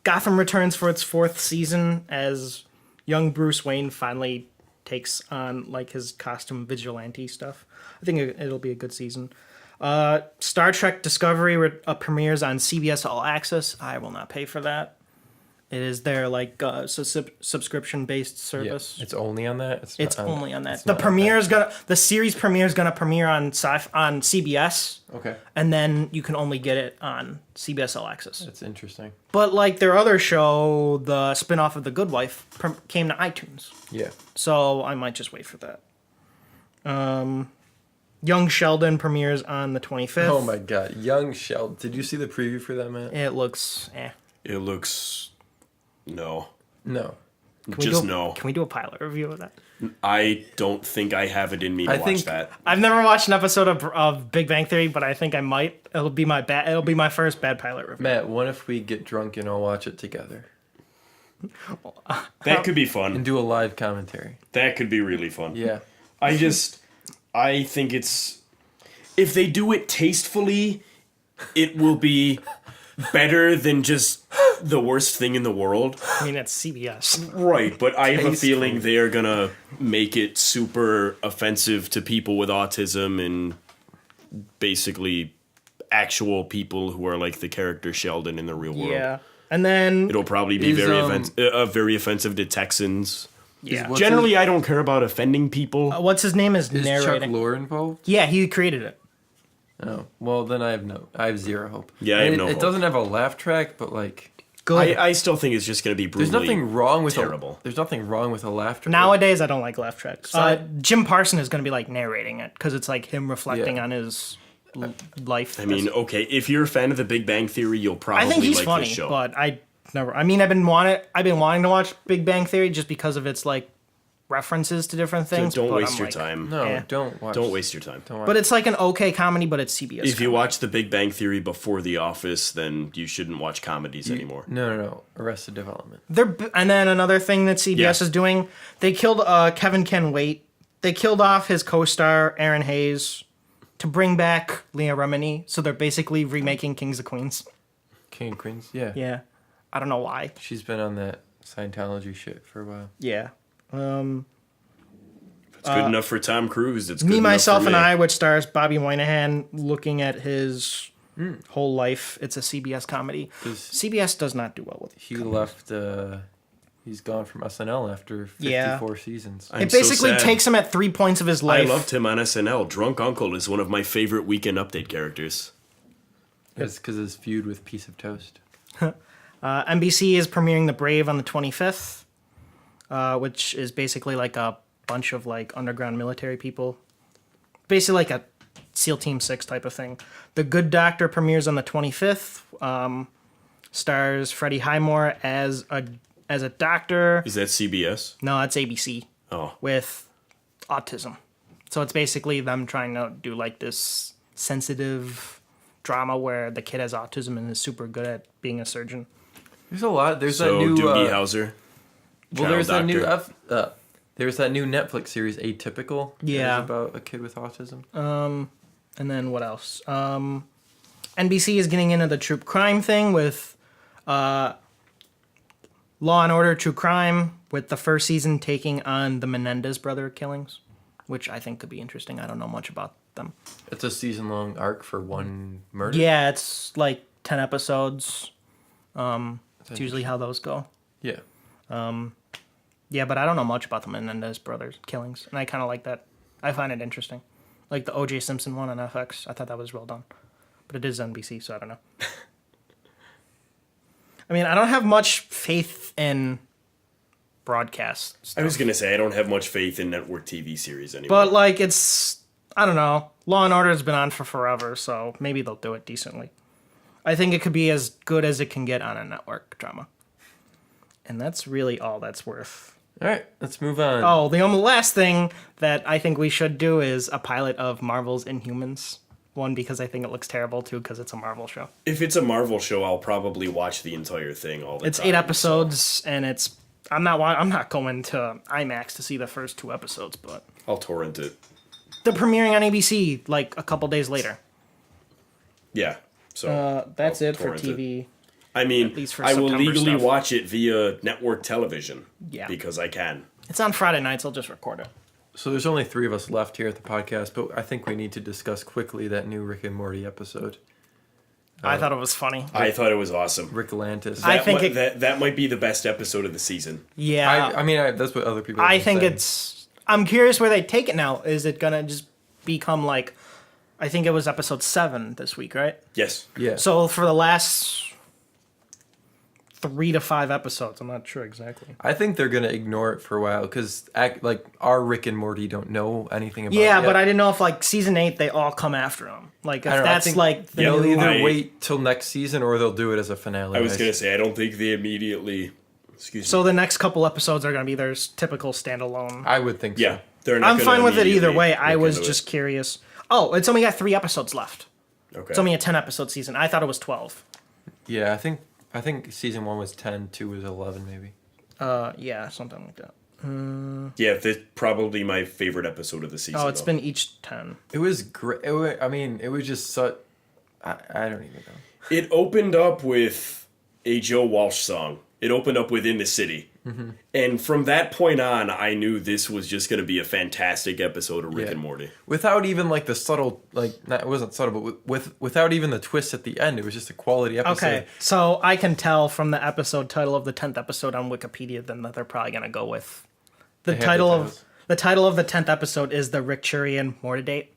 Gotham returns for its 4th season as young Bruce Wayne finally takes on like his costume vigilante stuff. I think it'll be a good season. Star Trek Discovery premieres on CBS All Access. I will not pay for that. It is their like subscription based service. It's only on that. It's not only on that. it's The not on premiere is the series premiere is gonna premiere on on CBS, Okay, and then you can only get it on CBS All Access. that's interesting. But like their other show, the spinoff of The Good Wife, came to iTunes, Yeah. so I might just wait for that. Young Sheldon premieres on the 25th. Oh my God, Young Sheldon. Did you see the preview for that, Matt? It looks It looks no. No. Just no. Can we do a pilot review of that? I don't think I have it in me to I watch think- that. I've never watched an episode of Big Bang Theory, but I think I might. It'll be my first bad pilot review. Matt, what if we get drunk and all watch it together That could be and fun. do a live commentary? That could be really fun. Yeah. I think it's if they do it tastefully, it will be better than just the worst thing in the world. I mean, it's CBS. Right, but I have a Tasteful. feeling they are gonna make it super offensive to people with autism and basically actual people who are like the character Sheldon in the real world. Yeah, and then It'll probably be Is, very offensive to Texans. yeah. What's Generally, I don't care about offending people. What's his name is Is Chuck narrating? Lorre involved? Yeah, he created it. Oh, well then I have zero hope. Yeah, I have And no it hope. doesn't have a laugh track, but like Good. I still think it's just going to be there's brutally nothing wrong with terrible. there's nothing wrong with a laugh track. Nowadays, I don't like laugh tracks. Side- Jim Parson is going to be like narrating it because it's like him reflecting Yeah. on his life. I mean, okay, if you're a fan of The Big Bang Theory, you'll probably I think he's like funny, this show. but I never. I mean, I've been wanting to watch Big Bang Theory just because of its like references to different So things. don't but waste I'm your like, time. No, Yeah. don't watch. Don't waste your time. Don't watch. But it's like an okay comedy, but it's CBS. If you comedy. watch The Big Bang Theory before The Office, then you shouldn't watch comedies anymore. No. Arrested Development. And then another thing that CBS Yeah. is doing, they killed Kevin Ken Wait. They killed off his co-star Aaron Hayes to bring back Leah Remini. So they're basically remaking Kings of Queens. King and Queens. Yeah. Yeah, I don't know why. She's been on that Scientology shit for a while. Yeah. It's good enough for Tom Cruise. It's good Me, enough Myself, for and me. I, which stars Bobby Moynihan looking at his whole life. It's a CBS comedy. Does- CBS does not do well with He left. He's gone from SNL after 54 seasons. I'm it. Basically so sad. takes him at 3 points of his I life. loved him on SNL. Drunk Uncle is one of my favorite Weekend Update characters. It's because his feud with Piece of Toast. NBC is premiering The Brave on the 25th, which is basically like a bunch of like underground military people. Basically like a SEAL Team 6 type of thing. The Good Doctor premieres on the 25th. Stars Freddie Highmore as a doctor. Is that CBS? No, that's ABC Oh, with autism. So it's basically them trying to do like this sensitive drama where the kid has autism and is super good at being a surgeon. There's a lot. There's so that new. Doogie Howser. Well, child there's that new. doctor. There's that new Netflix series, Atypical. that is Yeah. about a kid with autism. And then what else? NBC is getting into the true crime thing with Law and Order True Crime, with the first season taking on the Menendez brother killings, which I think could be interesting. I don't know much about them. It's a season-long arc for one murder. Yeah, it's like 10 episodes. It's usually how those go. Yeah. Yeah, but I don't know much about the Menendez brothers killings, and I kind of like that. I find it interesting. Like the O.J. Simpson one on FX, I thought that was well done. But it is NBC, so I don't know. I mean, I don't have much faith in broadcast I stuff. was gonna say I don't have much faith in network TV series anymore. But, like, it's... I don't know. Law and Order has been on for forever, so maybe they'll do it decently. I think it could be as good as it can get on a network drama. And that's really all that's worth All right, let's move on. Oh, the only last thing that I think we should do is a pilot of Marvel's Inhumans. One, because I think it looks terrible. Two, because it's a Marvel show. If it's a Marvel show, I'll probably watch the entire thing all the It's time. 8 episodes, and it's I'm not going to IMAX to see the first 2 episodes, but I'll torrent it. they're premiering on ABC like a couple days later. Yeah. So That's I'll it for torrent it. TV. I mean, At least for I will September legally stuff. watch it via network television. Yeah. Because I can. It's on Friday nights. I'll just record it. So there's only 3 of us left here at the podcast, but I think we need to discuss quickly that new Rick and Morty episode. I thought it was funny. I thought it was awesome. Rick Lantis. I think that might be the best episode of the season. Yeah. I mean, that's what other people. I have been think saying. it's. I'm curious where they take it now. Is it gonna just become like? I think it was episode 7 this week, right? Yes. Yeah. So for the last 3 to 5 episodes, I'm not sure exactly. I think they're gonna ignore it for a while because like our Rick and Morty don't know anything about. Yeah, it but yet. I didn't know if like season 8 they all come after him. Like if I don't know, I that's think like the they'll new- either I- wait till next season or they'll do it as a finale. I was going to say, I don't think they immediately... Excuse So me. the next couple episodes are gonna be their typical standalone. I would think so. Yeah. They're not I'm gonna fine with it either immediately way. I look was into just curious. Oh, it's only got 3 episodes left. Okay. It's only a 10 episode season. I thought it was 12. Yeah, I think season 1 was 10, 2 was 11, maybe. Yeah, something like that. Yeah, that's probably my favorite episode of the season. Oh, it's though. been each 10. It was great. I mean, it was just such. I don't even know. It opened up with a Joe Walsh song. It opened up with In the City. Mm-hmm. And from that point on, I knew this was just going to be a fantastic episode of Rick Yeah. and Morty. Without even like the subtle, like not, it wasn't subtle, but without even the twist at the end, it was just a quality episode. Okay, so I can tell from the episode title of the 10th episode on Wikipedia then that they're probably going to go with the They have title the of titles. the title of the 10th episode is the Rick Churian Morty date.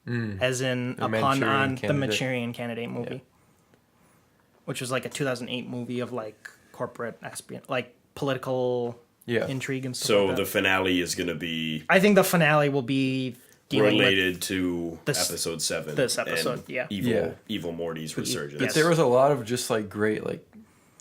As in a pun Manchurian on the Candidate. Manchurian Candidate movie. Yeah. Which was like a 2008 movie of like corporate espionage, like political Yeah. intrigue and stuff So like the that. finale is going to be I think the finale will be dealing with related to this- episode 7. this episode, and yeah. Evil Morty's resurgence. Yes. There was a lot of just like great, like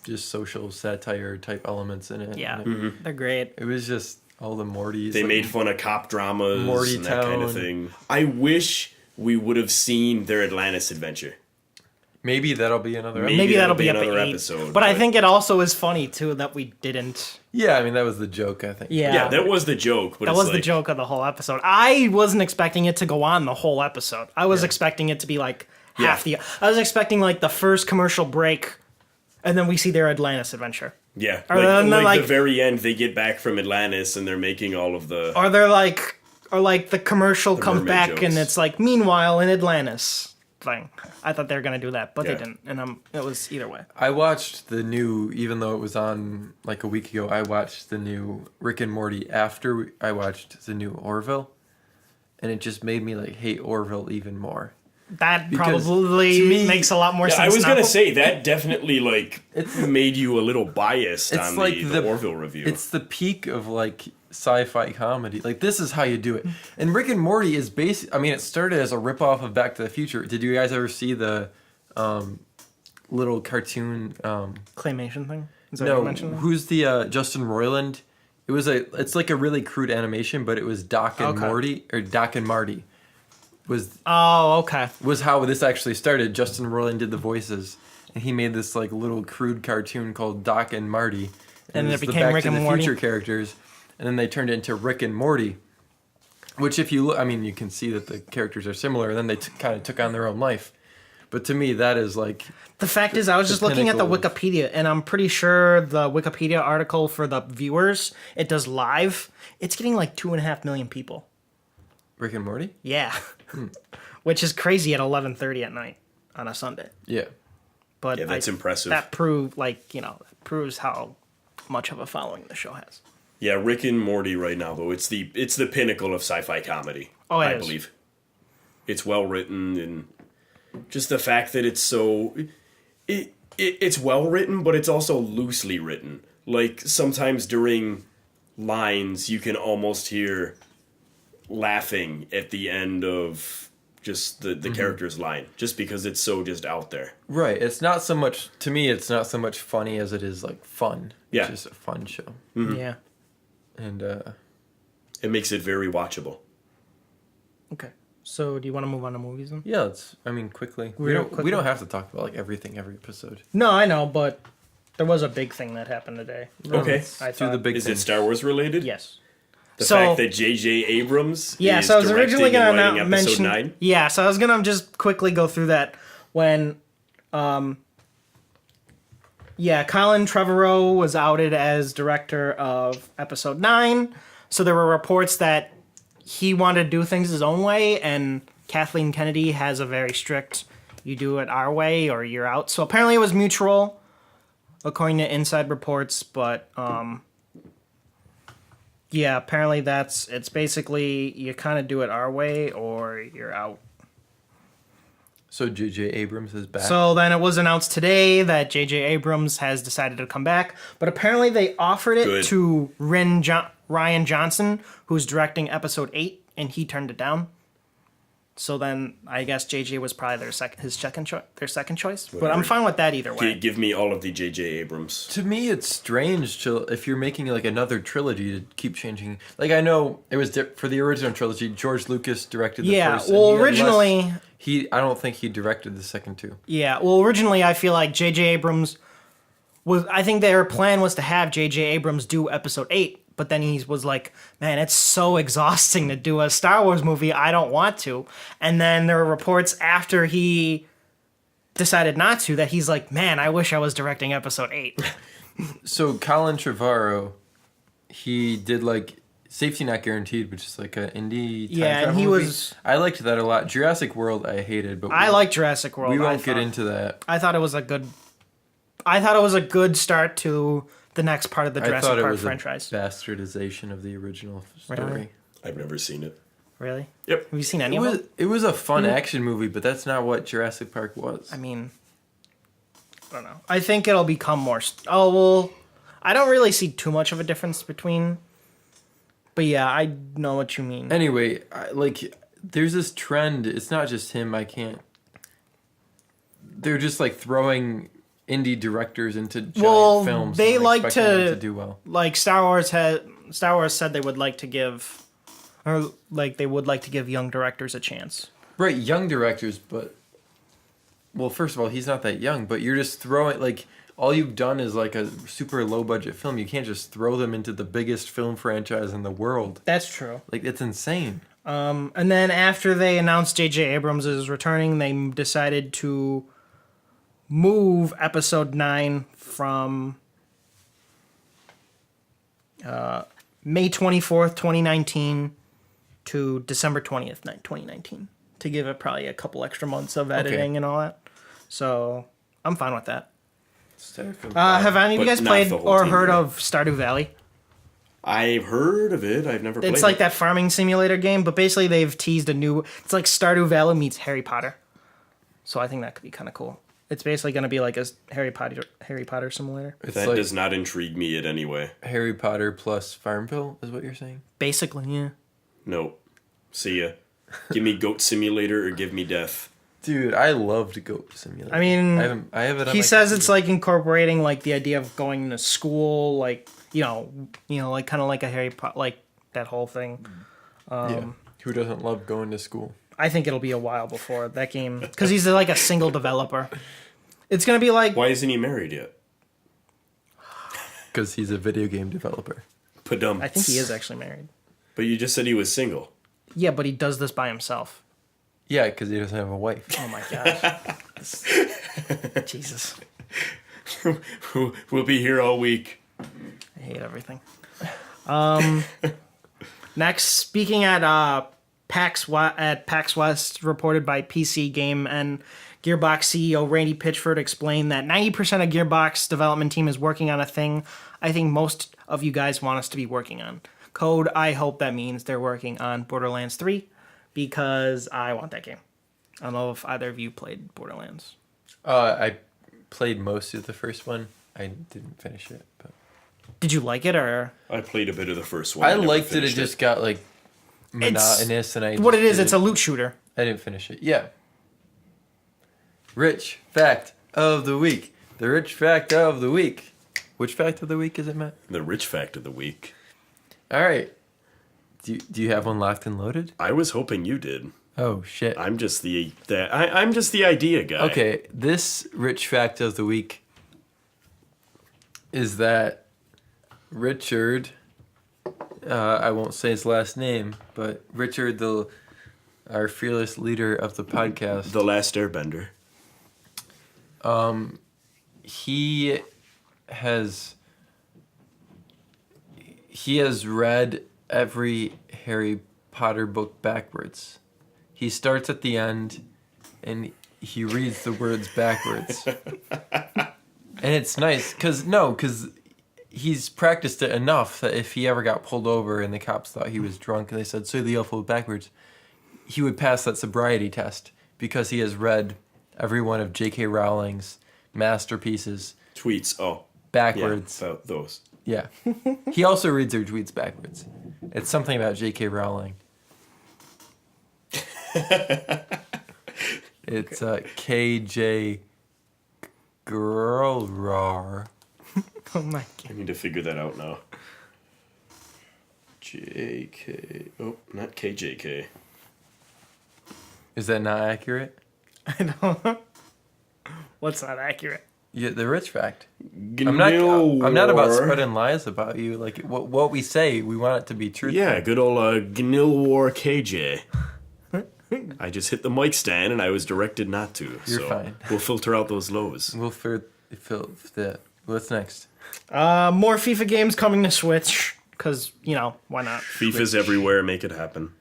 just social satire type elements in it. yeah, And they're great. it was just all the Mortys. They like, made fun of cop dramas Morty and that kind of Town. thing. I wish we would have seen their Atlantis adventure. maybe that'll be another. Maybe episode. Maybe that'll that'll be be up another at 8. episode, but I but- think it also is funny too that we didn't. Yeah, I mean that was the joke. I think. Yeah. Yeah, that was the joke. But That it's was the like, joke of the whole episode. I wasn't expecting it to go on the whole episode. I was expecting it to be like half the. I was expecting like the first commercial break, and then we see their Atlantis adventure. Yeah, Or like, then, like like- the very end, they get back from Atlantis and they're making all of the. Or they're like, or like the commercial comes mermaid back jokes. and it's like, meanwhile in Atlantis thing. I thought they were gonna do that, but Yeah. they didn't, and it was either way. I watched the new, even though it was on like a week ago. I watched the new Rick and Morty after I watched the new Orville, and it just made me like hate Orville even more. That Because probably to me- makes a lot more Yeah, sense. I was now. gonna say that definitely like It's- made you a little biased It's on like the Orville review. It's the peak of like sci-fi comedy. Like this is how you do it. And Rick and Morty is basic. I mean, it started as a ripoff of Back to the Future. Did you guys ever see the little cartoon? Claymation thing. Is that what No, you mentioned? who's the Justin Roiland? It's like a really crude animation, but it was Doc and Okay. Morty or Doc and Marty. Oh, okay. Was how this actually started. Justin Roiland did the voices, and he made this like little crude cartoon called Doc and Marty, And it it was the became Back Rick to and the Morty? Future characters, and then they turned it into Rick and Morty. Which, if you look, I mean, you can see that the characters are similar, and then they kind of took on their own life. But to me, that is like The fact is, I was the just looking at the pinnacle of- Wikipedia, and I'm pretty sure the Wikipedia article for the viewers, it does live. It's getting like 2.5 million people. Rick and Morty. Yeah, which is crazy at 11:30 at night on a Sunday. Yeah, But Yeah, that's impressive. That proves how much of a following the show has. Yeah, Rick and Morty right now though, it's the pinnacle of sci-fi comedy. Oh, it I is. believe. It's well written and just the fact that it's so it's well written, but it's also loosely written. Like sometimes during lines you can almost hear laughing at the end of just the Mm-hmm. character's line, just because it's so just out there. right. It's not so much to me. It's not so much funny as it is like fun. Yeah. It's just a fun show. Yeah. and It makes it very watchable. Okay. So do you want to move on to movies then? yeah, quickly. Real We don't have to talk about like everything every episode. No, I know, but there was a big thing that happened today. Okay. I Do thought. the big Is thing. it Star Wars related? Yes. The So- fact that J.J. Abrams Yeah, is so I was originally directing and gonna writing not episode mention. 9? Yeah, so I was gonna just quickly go through that when, Colin Trevorrow was outed as director of episode 9. So there were reports that he wanted to do things his own way, and Kathleen Kennedy has a very strict, you do it our way or you're out. So apparently it was mutual, according to inside reports, but yeah, apparently it's basically you kind of do it our way or you're out. So J.J. Abrams is back. So then it was announced today that J.J. Abrams has decided to come back, but apparently they offered it Good. to Ryan Johnson, who's directing episode 8, and he turned it down. So then I guess J.J. was probably their second choice. But I'm Whatever. fine with that either way. Give me all of the J.J. Abrams. To me, it's strange to if you're making like another trilogy to keep changing. Like I know it was for the original trilogy. George Lucas directed the Yeah, first. and well, he had originally- less- I don't think he directed the second two. Yeah, well, originally I feel like J.J. Abrams I think their plan was to have J.J. Abrams do episode 8, but then he was like, man, it's so exhausting to do a Star Wars movie, I don't want to. And then there were reports after he decided not to that he's like, man, I wish I was directing episode 8. So Colin Trevorrow, he did like Safety Not Guaranteed, which is like an indie time Yeah, and travel he movie. was- I liked that a lot. Jurassic World, I hated, but I like Jurassic World. we I won't get thought- into that. I thought it was a good start to the next part of the I Jurassic thought it Park was franchise. a bastardization of the original story. Really? I've never seen it. Really? Yep. Have you seen any It of was them? it was a fun action movie, but that's not what Jurassic Park was. I mean, I don't know. I think it'll become more. Oh well, I don't really see too much of a difference between. But yeah, I know what you mean. Anyway, there's this trend. It's not just him. They're just like throwing indie directors into giant films. they and, like expecting them to to do well. Like Star Wars said they would like to give, or like they would like to give young directors a chance. Right, young directors, but well, first of all, he's not that young. But you're just throwing like all you've done is like a super low budget film. You can't just throw them into the biggest film franchise in the world. That's true. Like it's insane. And then after they announced J.J. Abrams is returning, they decided to move episode 9 from May 24th, 2019 to December 20th, 2019 to give it probably a couple extra months of editing and all that. So I'm fine with that. Have any of you But guys not played the whole or team, heard right? of Stardew Valley? I've heard of it. I've never played It's like it. that farming simulator game, but basically they've teased a new. It's like Stardew Valley meets Harry Potter, so I think that could be kind of cool. It's basically going to be like a Harry Potter simulator. It's That like does not intrigue me in any way. Harry Potter plus Farmville is what you're saying. Basically, yeah. No. See ya. Give me Goat Simulator or give me death. Dude, I loved Goat Simulator. I mean, I have it. On He my says it's computer. like incorporating like the idea of going to school, like you know, like kind of like a Harry Potter, like that whole thing. Yeah. Who doesn't love going to school? I think it'll be a while before that game because he's like a single developer. It's gonna be like Why isn't he married yet? Because he's a video game developer. Padum. I think he is actually married. But you just said he was single. Yeah, but he does this by himself. Yeah, because he doesn't have a wife. Oh my gosh. Jesus. We'll be here all week. I hate everything. Next, speaking at PAX West, reported by PC Game and Gearbox CEO Randy Pitchford explained that 90% of Gearbox development team is working on a thing I think most of you guys want us to be working on. Code, I hope that means they're working on Borderlands 3 because I want that game. I don't know if either of you played Borderlands. I played most of the first one. I didn't finish it, but Did you like it or? I played a bit of the first one. I never liked it. It finished just got like monotonous, and I What it just is, it's a loot shooter. I didn't finish it. Yeah. Rich fact of the week. The rich fact of the week. Which fact of the week is it, Matt? The rich fact of the week. All right. Do you have one locked and loaded? I was hoping you did. Oh shit. I'm just the idea guy. Okay, this rich fact of the week is that Richard, I won't say his last name, but Richard, our fearless leader of the podcast, The Last Airbender. he has read every Harry Potter book backwards. He starts at the end and he reads the words backwards. And it's nice because he's practiced it enough that if he ever got pulled over and the cops thought he was drunk and they said, say the alphabet backwards, he would pass that sobriety test because he has read every one of J.K. Rowling's masterpieces Tweets. Oh. backwards. Yeah, those. Yeah. He also reads her tweets backwards. It's something about J.K. Rowling. It's KJ Girlrar. Oh my I need to figure that out now. JK. Oh, not KJK. Is that not accurate? I don't know. What's not accurate? Yeah, the rich fact. I'm not about spreading lies about you. Like what we say, we want it to be truthful. Yeah, good old Gnilwar KJ. I just hit the mic stand and I was directed not to. You're so fine. We'll filter out those lows. We'll fill that. What's next? More FIFA games coming to Switch, because, why not? FIFA's everywhere, make it happen.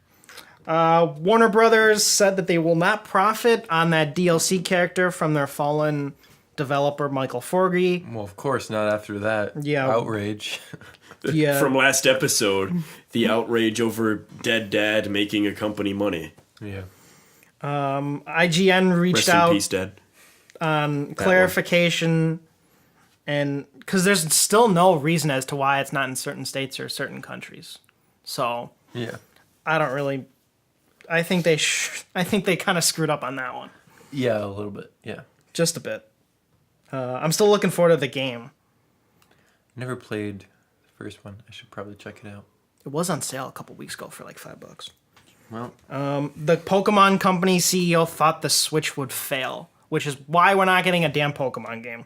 Warner Brothers said that they will not profit on that DLC character from their fallen developer, Michael Forgey. Well, of course not after that. Yeah. Outrage. Yeah. From last episode, the outrage over Dead Dad making a company money. Yeah. IGN reached Rest in out peace, Dad. on clarification, and because there's still no reason as to why it's not in certain states or certain countries. So Yeah. I don't really. I think they kind of screwed up on that one, Yeah, a little bit. Yeah. just a bit. I'm still looking forward to the game. Never played the first one. I should probably check it out. It was on sale a couple weeks ago for like $5. Well, The Pokemon Company CEO thought the Switch would fail, which is why we're not getting a damn Pokemon game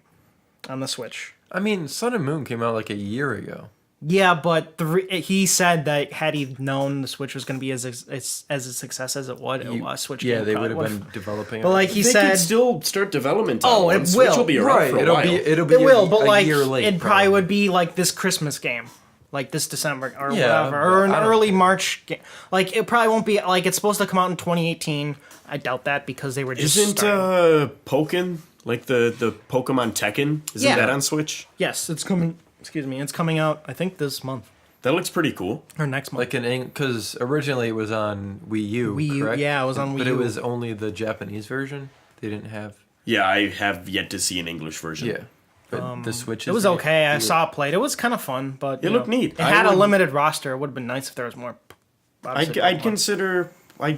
on the Switch. I mean, Sun and Moon came out like a year ago. Yeah, but he said that had he known the Switch was going to be as a success as it would, a Switch Yeah, game they probably would have been developing. But like he said, could still start development. On Oh, one. it Switch will. will be around right, for a it'll while. be it will, but a like year late. it probably would be like this Christmas game, like this December or Yeah, whatever, or an I don't early care. March game. Like it probably won't be like it's supposed to come out in 2018. I doubt that because they were just Isn't starting. Pokken like the Pokemon Tekken? Isn't Yeah. that on Switch? Yes, it's coming. Excuse me, it's coming out. I think this month That looks pretty cool. or next month. like because originally it was on Wii U. Wii U, correct? yeah, it was on Wii But U. it was only the Japanese version. They didn't have. Yeah, I have yet to see an English version. Yeah, but the Switch. It was okay. I saw it played. It was kind of fun, but It looked neat. It had I a would- limited roster. It would have been nice if there was more. obviously, I'd Pokemon.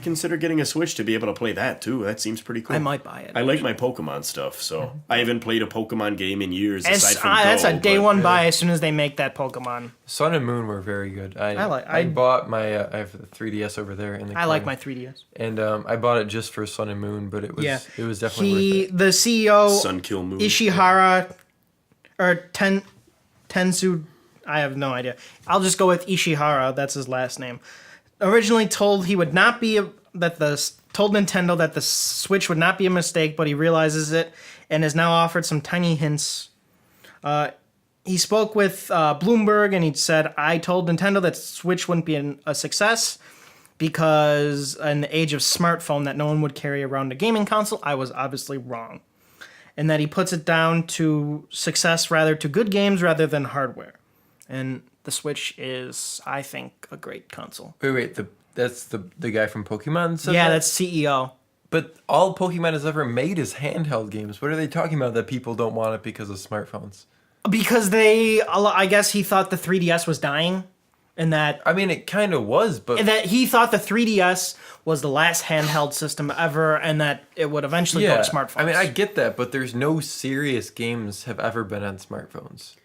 consider getting a Switch to be able to play that too. That seems pretty cool. I might buy it. I like my Pokemon stuff, so I haven't played a Pokemon game in years. Aside from That's Go, a day but- one buy as soon as they make that Pokemon. Sun and Moon were very good. I I bought my. I have the 3DS over there in the. I like corner. my 3DS. And I bought it just for Sun and Moon, but it was Yeah, it was definitely worth it. The CEO Sun Kill Moon. Ishihara or Tensu. I have no idea. I'll just go with Ishihara. That's his last name. Originally told he would not be told Nintendo that the Switch would not be a mistake, but he realizes it and has now offered some tiny hints. He spoke with Bloomberg and he said, "I told Nintendo that Switch wouldn't be a success because in the age of smartphone that no one would carry around a gaming console. I was obviously wrong." And that he puts it down to success rather to good games rather than hardware. And the Switch is, I think, a great console. Wait, that's the guy from Pokemon said Yeah, that? that's CEO. But all Pokemon has ever made is handheld games. What are they talking about that people don't want it because of smartphones? Because I guess he thought the 3DS was dying. And that I mean, it kind of was, but he thought the 3DS was the last handheld system ever, and that it would eventually go to smartphones. I mean, I get that, but there's no serious games have ever been on smartphones.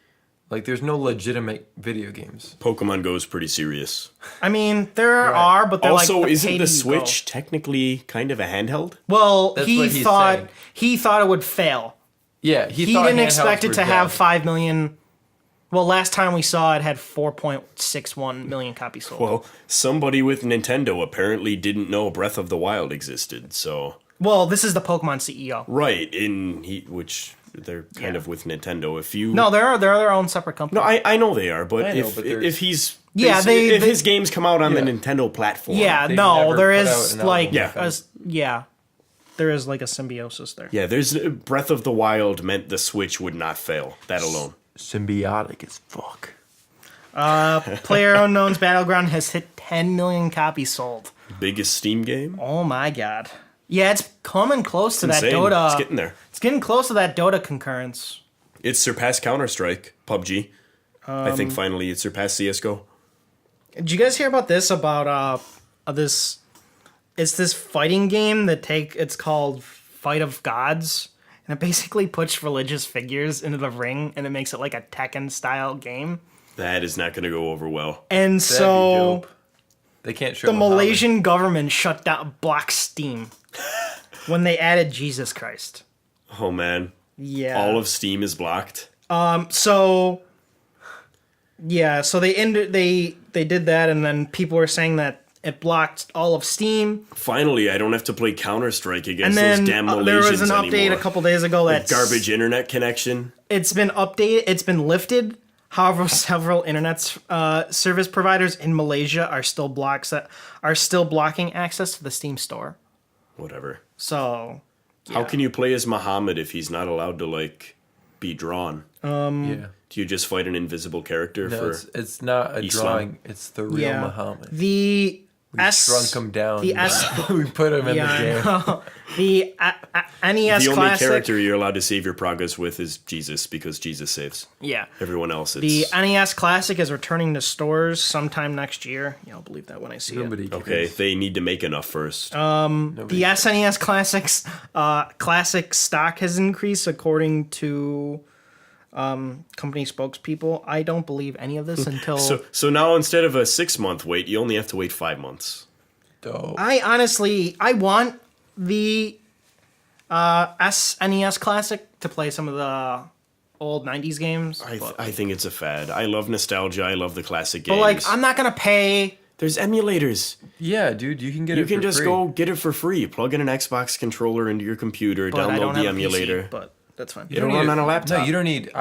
Like, there's no legitimate video games. Pokemon Go is pretty serious. I mean, there are, but they're Also, like isn't the pay-to-go. Switch technically kind of a handheld? Well, That's he what he's thought saying. he thought it would fail. Yeah, He thought didn't handhelds expect it were to have dead. 5 million. Well, last time we saw it had 4.61 million copies sold. Well, somebody with Nintendo apparently didn't know Breath of the Wild existed, so... Well, this is the Pokemon CEO. Right, which they're kind of with Nintendo. If you... No, they're their own separate company. No, I know they are, but I know, but there's- if he's... Yeah, if they- his games come out on the Yeah. Nintendo platform... yeah, They've no, never there put out is an like album with yeah, there is like a symbiosis there. Yeah, there's Breath of the Wild meant the Switch would not fail. That alone. Symbiotic as fuck. PlayerUnknown's Battleground has hit 10 million copies sold. Biggest Steam game. Oh my god. Yeah, it's coming close to that Insane. Dota. It's getting there. It's getting close to that Dota concurrence. It's surpassed Counter-Strike, PUBG. I think finally it surpassed CSGO. Did you guys hear about this? About this? It's this fighting game it's called Fight of Gods, and it basically puts religious figures into the ring, and it makes it like a Tekken style game. That is not going to go over well. And That'd be so dope. They can't show the Muhammad. Malaysian government shut down, blocked Steam when they added Jesus Christ. Oh man. Yeah. All of Steam is blocked. So they did that, and then people were saying that it blocked all of Steam. Finally, I don't have to play Counter-Strike And against then those damn Malaysians there was an update anymore. a couple days ago that Garbage internet connection. it's been updated. It's been lifted. However, several internet service providers in Malaysia are still blocking access to the Steam store. Whatever. So How can you play as Muhammad if he's not allowed to, like, be drawn? Yeah. Do you just fight an invisible character No, for... it's not a Islam? drawing. It's the real yeah, Muhammad. the We shrunk him down. the we put him in Yeah, the game. I know. The NES The only Classic. character you're allowed to save your progress with is Jesus, because Jesus saves. Yeah. Everyone else, The it's... NES Classic is returning to stores sometime next year. Yeah, I'll believe that when I see it. Nobody cares. Okay, they need to make enough first. The SNES Classics classic stock has increased according to company spokespeople. I don't believe any of this until So now instead of a 6-month wait, you only have to wait 5 months. Dope. I want the SNES Classic to play some of the old 90s games. I think it's a fad. I love nostalgia. I love the classic games. But like I'm not going to pay. There's emulators. Yeah, dude, you can get You it can for just free. go get it for free. Plug in an Xbox controller into your computer, But I download don't the have a emulator. PC, but that's fine. It'll run on a laptop. No, you don't need.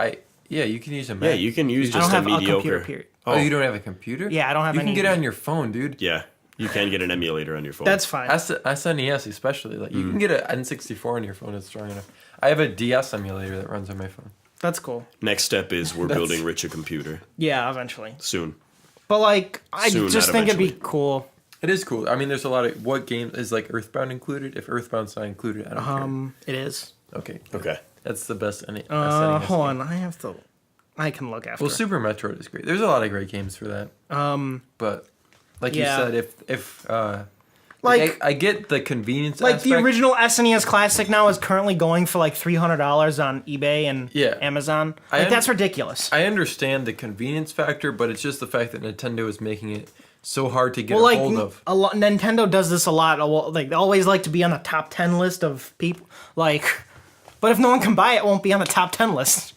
Yeah, you can use a Mac. Yeah, you can use I don't just a have a mediocre. computer, period. Oh, you don't have a computer? Yeah, I don't have You any- can get it on your phone, dude. Yeah, you can get an emulator on your phone. That's fine. SNES especially. Like you can get an N64 on your phone. It's strong enough. I have a DS emulator that runs on my phone. That's cool. Next step is we're building Rich a computer Yeah, eventually. soon. But like I Soon, just not think it'd be eventually. cool. It is cool. I mean, there's a lot of what game is like Earthbound included. If Earthbound's not included, I don't It is. care. Okay, Okay. that's the best. SNES Hold game. on, I have to. I can look after. Well, Super Metroid is great. There's a lot of great games for that. But like yeah. you said, if Like- I get the convenience. like the aspect. original SNES Classic now is currently going for like $300 on eBay and Yeah. Amazon. I Like un- that's ridiculous. I understand the convenience factor, but it's just the fact that Nintendo is making it so hard to get Well, a like hold of. a lot, Nintendo does this a lot. Like they always like to be on the top 10 list of people. Like, but if no one can buy it, it won't be on the top 10 list.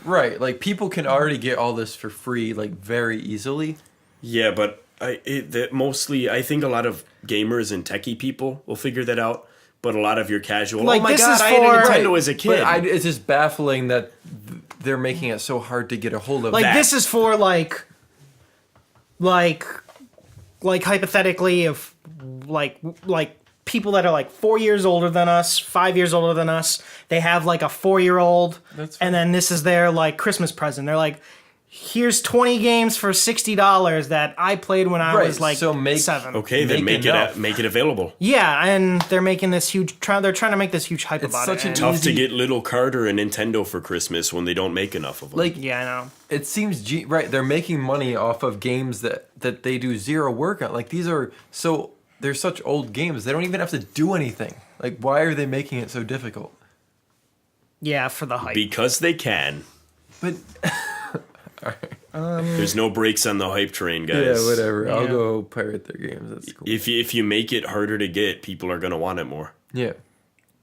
Right, like people can already get all this for free, like very easily. Yeah, but mostly I think a lot of gamers and techie people will figure that out. But a lot of your casual, Like, oh my this god, is I had a for- Nintendo as a kid. But it's just baffling that they're making it so hard to get a hold of. Like That. this is for like hypothetically, if like people that are like 4 years older than us, 5 years older than us, they have like a 4-year-old, That's and then this is their like Christmas present. They're like, here's 20 games for $60 that I played when I Right, was like so make- 7. Okay, then Make enough. make it available. Yeah, and they're making this huge. They're trying to make this huge hype It's about such it. an and- Tough to Easy. get little Carter a Nintendo for Christmas when they don't make enough of them. like yeah, I know. it seems right. They're making money off of games that they do zero work on. Like they're such old games. They don't even have to do anything. Like why are they making it so difficult? Yeah, for the hype. because they can. But There's no brakes on the hype train, guys. Yeah, whatever. I'll Yeah. go pirate their games. That's cool. If you make it harder to get, people are gonna want it more. Yeah.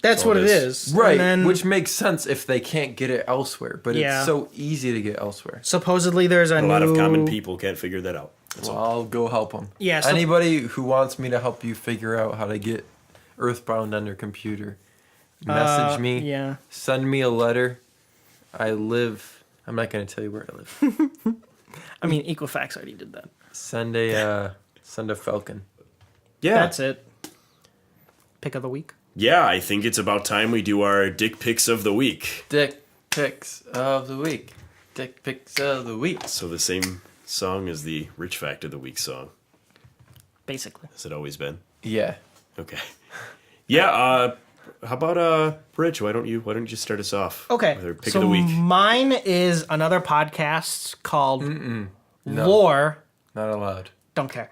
That's all what it it is. is. Right, And then which makes sense if they can't get it elsewhere, but Yeah. it's so easy to get elsewhere. supposedly there's a A lot of new- common people can't figure that out. That's Well, all. I'll go help them. Yeah, so- Anybody who wants me to help you figure out how to get Earthbound on your computer, message me. Yeah. Send me a letter. I'm not going to tell you where I live. I mean, Equifax already did that. Send a Falcon. Yeah, That's it. Pick of the week. yeah. I think it's about time we do our dick pics of the week. Dick pics of the week. Dick pics of the week. So the same song as the Rich Fact of the Week song. Basically. Has it always been? Yeah. Okay. Yeah. How about Rich? Why don't you just start us off? Okay. With our pick so of the week. mine is another podcast called Lore. Not allowed. Don't care.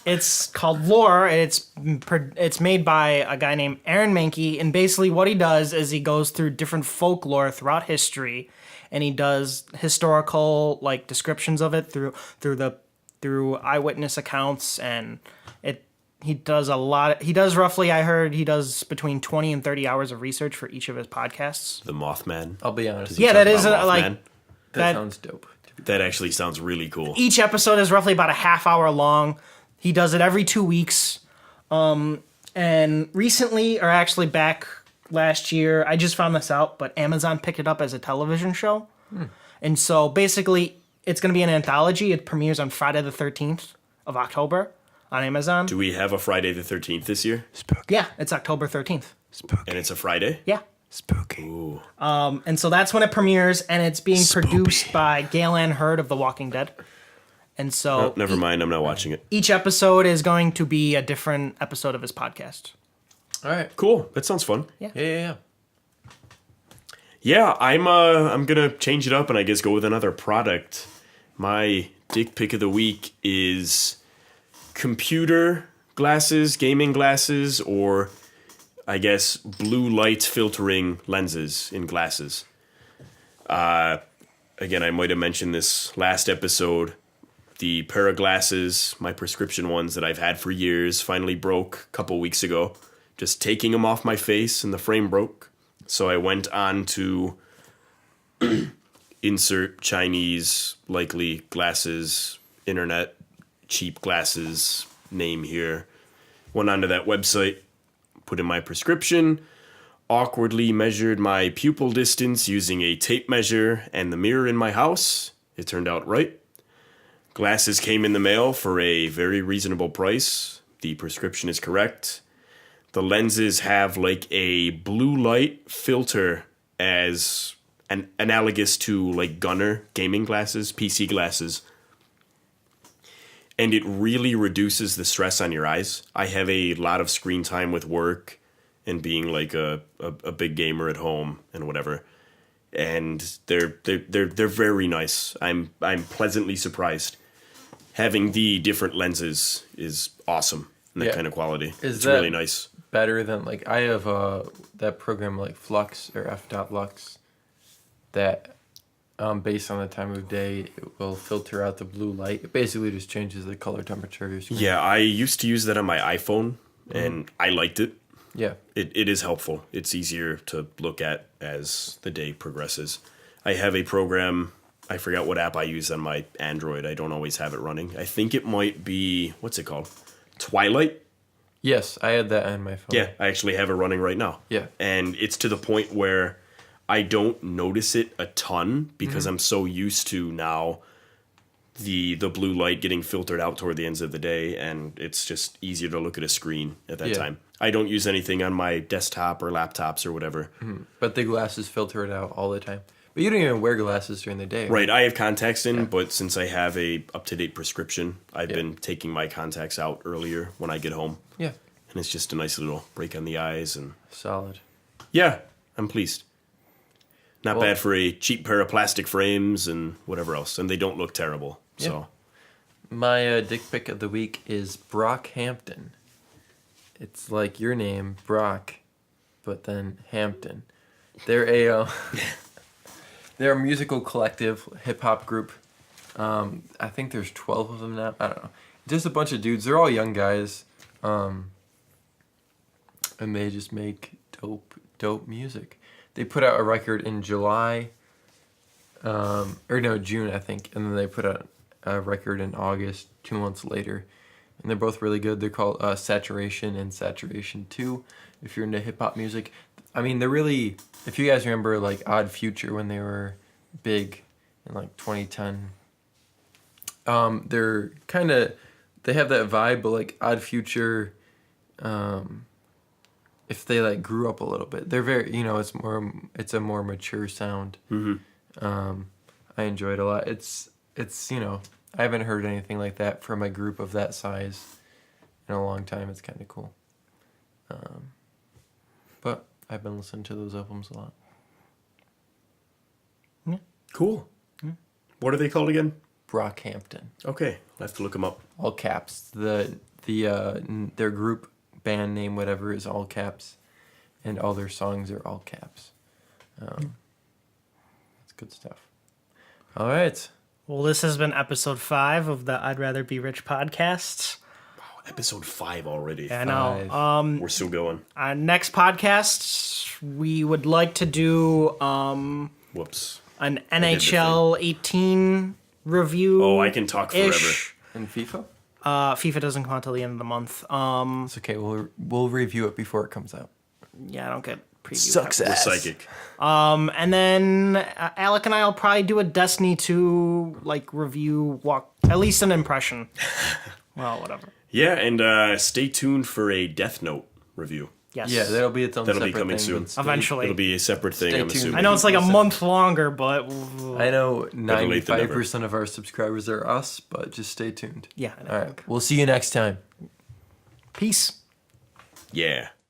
It's called Lore. It's made by a guy named Aaron Mankey, and basically what he does is he goes through different folklore throughout history, and he does historical like descriptions of it through eyewitness accounts, and he does a lot. He does roughly, I heard, he does between 20 and 30 hours of research for each of his podcasts. The Mothman. I'll be honest. Does he Yeah, talk that is about like Mothman? That that- sounds dope. That actually sounds really cool. each episode is roughly about a half hour long. He does it every 2 weeks. And recently, or actually back last year, I just found this out, but Amazon picked it up as a television show. And so basically, it's going to be an anthology. It premieres on Friday the 13th of October on Amazon. Do we have a Friday the 13th this year? Yeah, it's October 13th. And it's a Friday? Yeah. Spooky. Ooh. And so that's when it premieres, and it's being produced by Gail Ann Hurd of The Walking Dead. And so Oh, never mind. I'm not watching it. each episode is going to be a different episode of his podcast. All right. Cool. That sounds fun. Yeah. Yeah, I'm gonna change it up and I guess go with another product. My dick pick of the week is computer glasses, gaming glasses, or I guess blue light filtering lenses in glasses. Again, I might have mentioned this last episode. The pair of glasses, my prescription ones that I've had for years, finally broke a couple weeks ago. Just taking them off my face and the frame broke. So I went on to insert Chinese, likely glasses, internet, cheap glasses, name here. Went onto that website, put in my prescription, awkwardly measured my pupil distance using a tape measure and the mirror in my house. It turned out right. Glasses came in the mail for a very reasonable price. The prescription is correct. The lenses have like a blue light filter as an analogous to like Gunnar gaming glasses, PC glasses. And it really reduces the stress on your eyes. I have a lot of screen time with work and being like a big gamer at home and whatever. And they're very nice. I'm pleasantly surprised. Having the different lenses is awesome in that Yeah. kind of quality. Is It's that- really nice. Better than like I have that program like Flux or F.Lux that based on the time of day it will filter out the blue light. It basically just changes the color temperature of your screen. Yeah, I used to use that on my iPhone, and I liked it. Yeah. It is helpful. It's easier to look at as the day progresses. I have a program, I forgot what app I use on my Android. I don't always have it running. I think it might be, what's it called? Twilight? Yes, I had that on my phone. Yeah, I actually have it running right now. Yeah. And it's to the point where I don't notice it a ton because I'm so used to now the blue light getting filtered out toward the ends of the day, and it's just easier to look at a screen at that Yeah. time. I don't use anything on my desktop or laptops or whatever. But the glasses filter it out all the time. But you don't even wear glasses during the day. Right, I have contacts in, but since I have a up-to-date prescription, I've Yeah. been taking my contacts out earlier when I get home. Yeah. And it's just a nice little break on the eyes, and Solid. yeah, I'm pleased. Not Well- bad for a cheap pair of plastic frames and whatever else, and they don't look terrible. So My dick pic of the week is Brockhampton. It's like your name, Brock, but then Hampton. They're a They're a musical collective, hip hop group. I think there's 12 of them now. I don't know. Just a bunch of dudes. They're all young guys. And they just make dope music. They put out a record in July, June, I think. And then they put out a record in August, 2 months later. And they're both really good. They're called Saturation and Saturation 2, if you're into hip hop music. I mean, they're really, if you guys remember, like, Odd Future when they were big in, like, 2010. They're kind of, they have that vibe, but, like, Odd Future, if they, like, grew up a little bit. They're very, it's a more mature sound. Mm-hmm. I enjoy it a lot. It's I haven't heard anything like that from a group of that size in a long time. It's kind of cool. But I've been listening to those albums a lot. Yeah. Cool. What are they called again? Brockhampton. Okay, I'll have to look them up. All caps. Their group band name, whatever, is all caps, and all their songs are all caps. That's good stuff. All right. Well, this has been episode 5 of the I'd Rather Be Rich podcast. Wow, episode 5 already. Yeah, I know. We're still going. Our next podcast, we would like to do Whoops. an NHL 18 review. Oh, I can talk forever. And FIFA? FIFA doesn't come out till the end of the month. It's okay. We'll review it before it comes out. Yeah, I don't get preview. Sucks We're ass. psychic. And then Alec and I will probably do a Destiny 2 review, at least an impression. Well, whatever. Yeah, and stay tuned for a Death Note review. Yes. Yeah, that'll be its own That'll be separate coming thing, soon. but stay- Eventually. It'll be a separate thing, Stay I'm tuned. assuming. I know it's like a month longer, but I know Better late than never. 95% of our subscribers are us, but just stay tuned. yeah. All right. We'll see you next time. Peace. Yeah.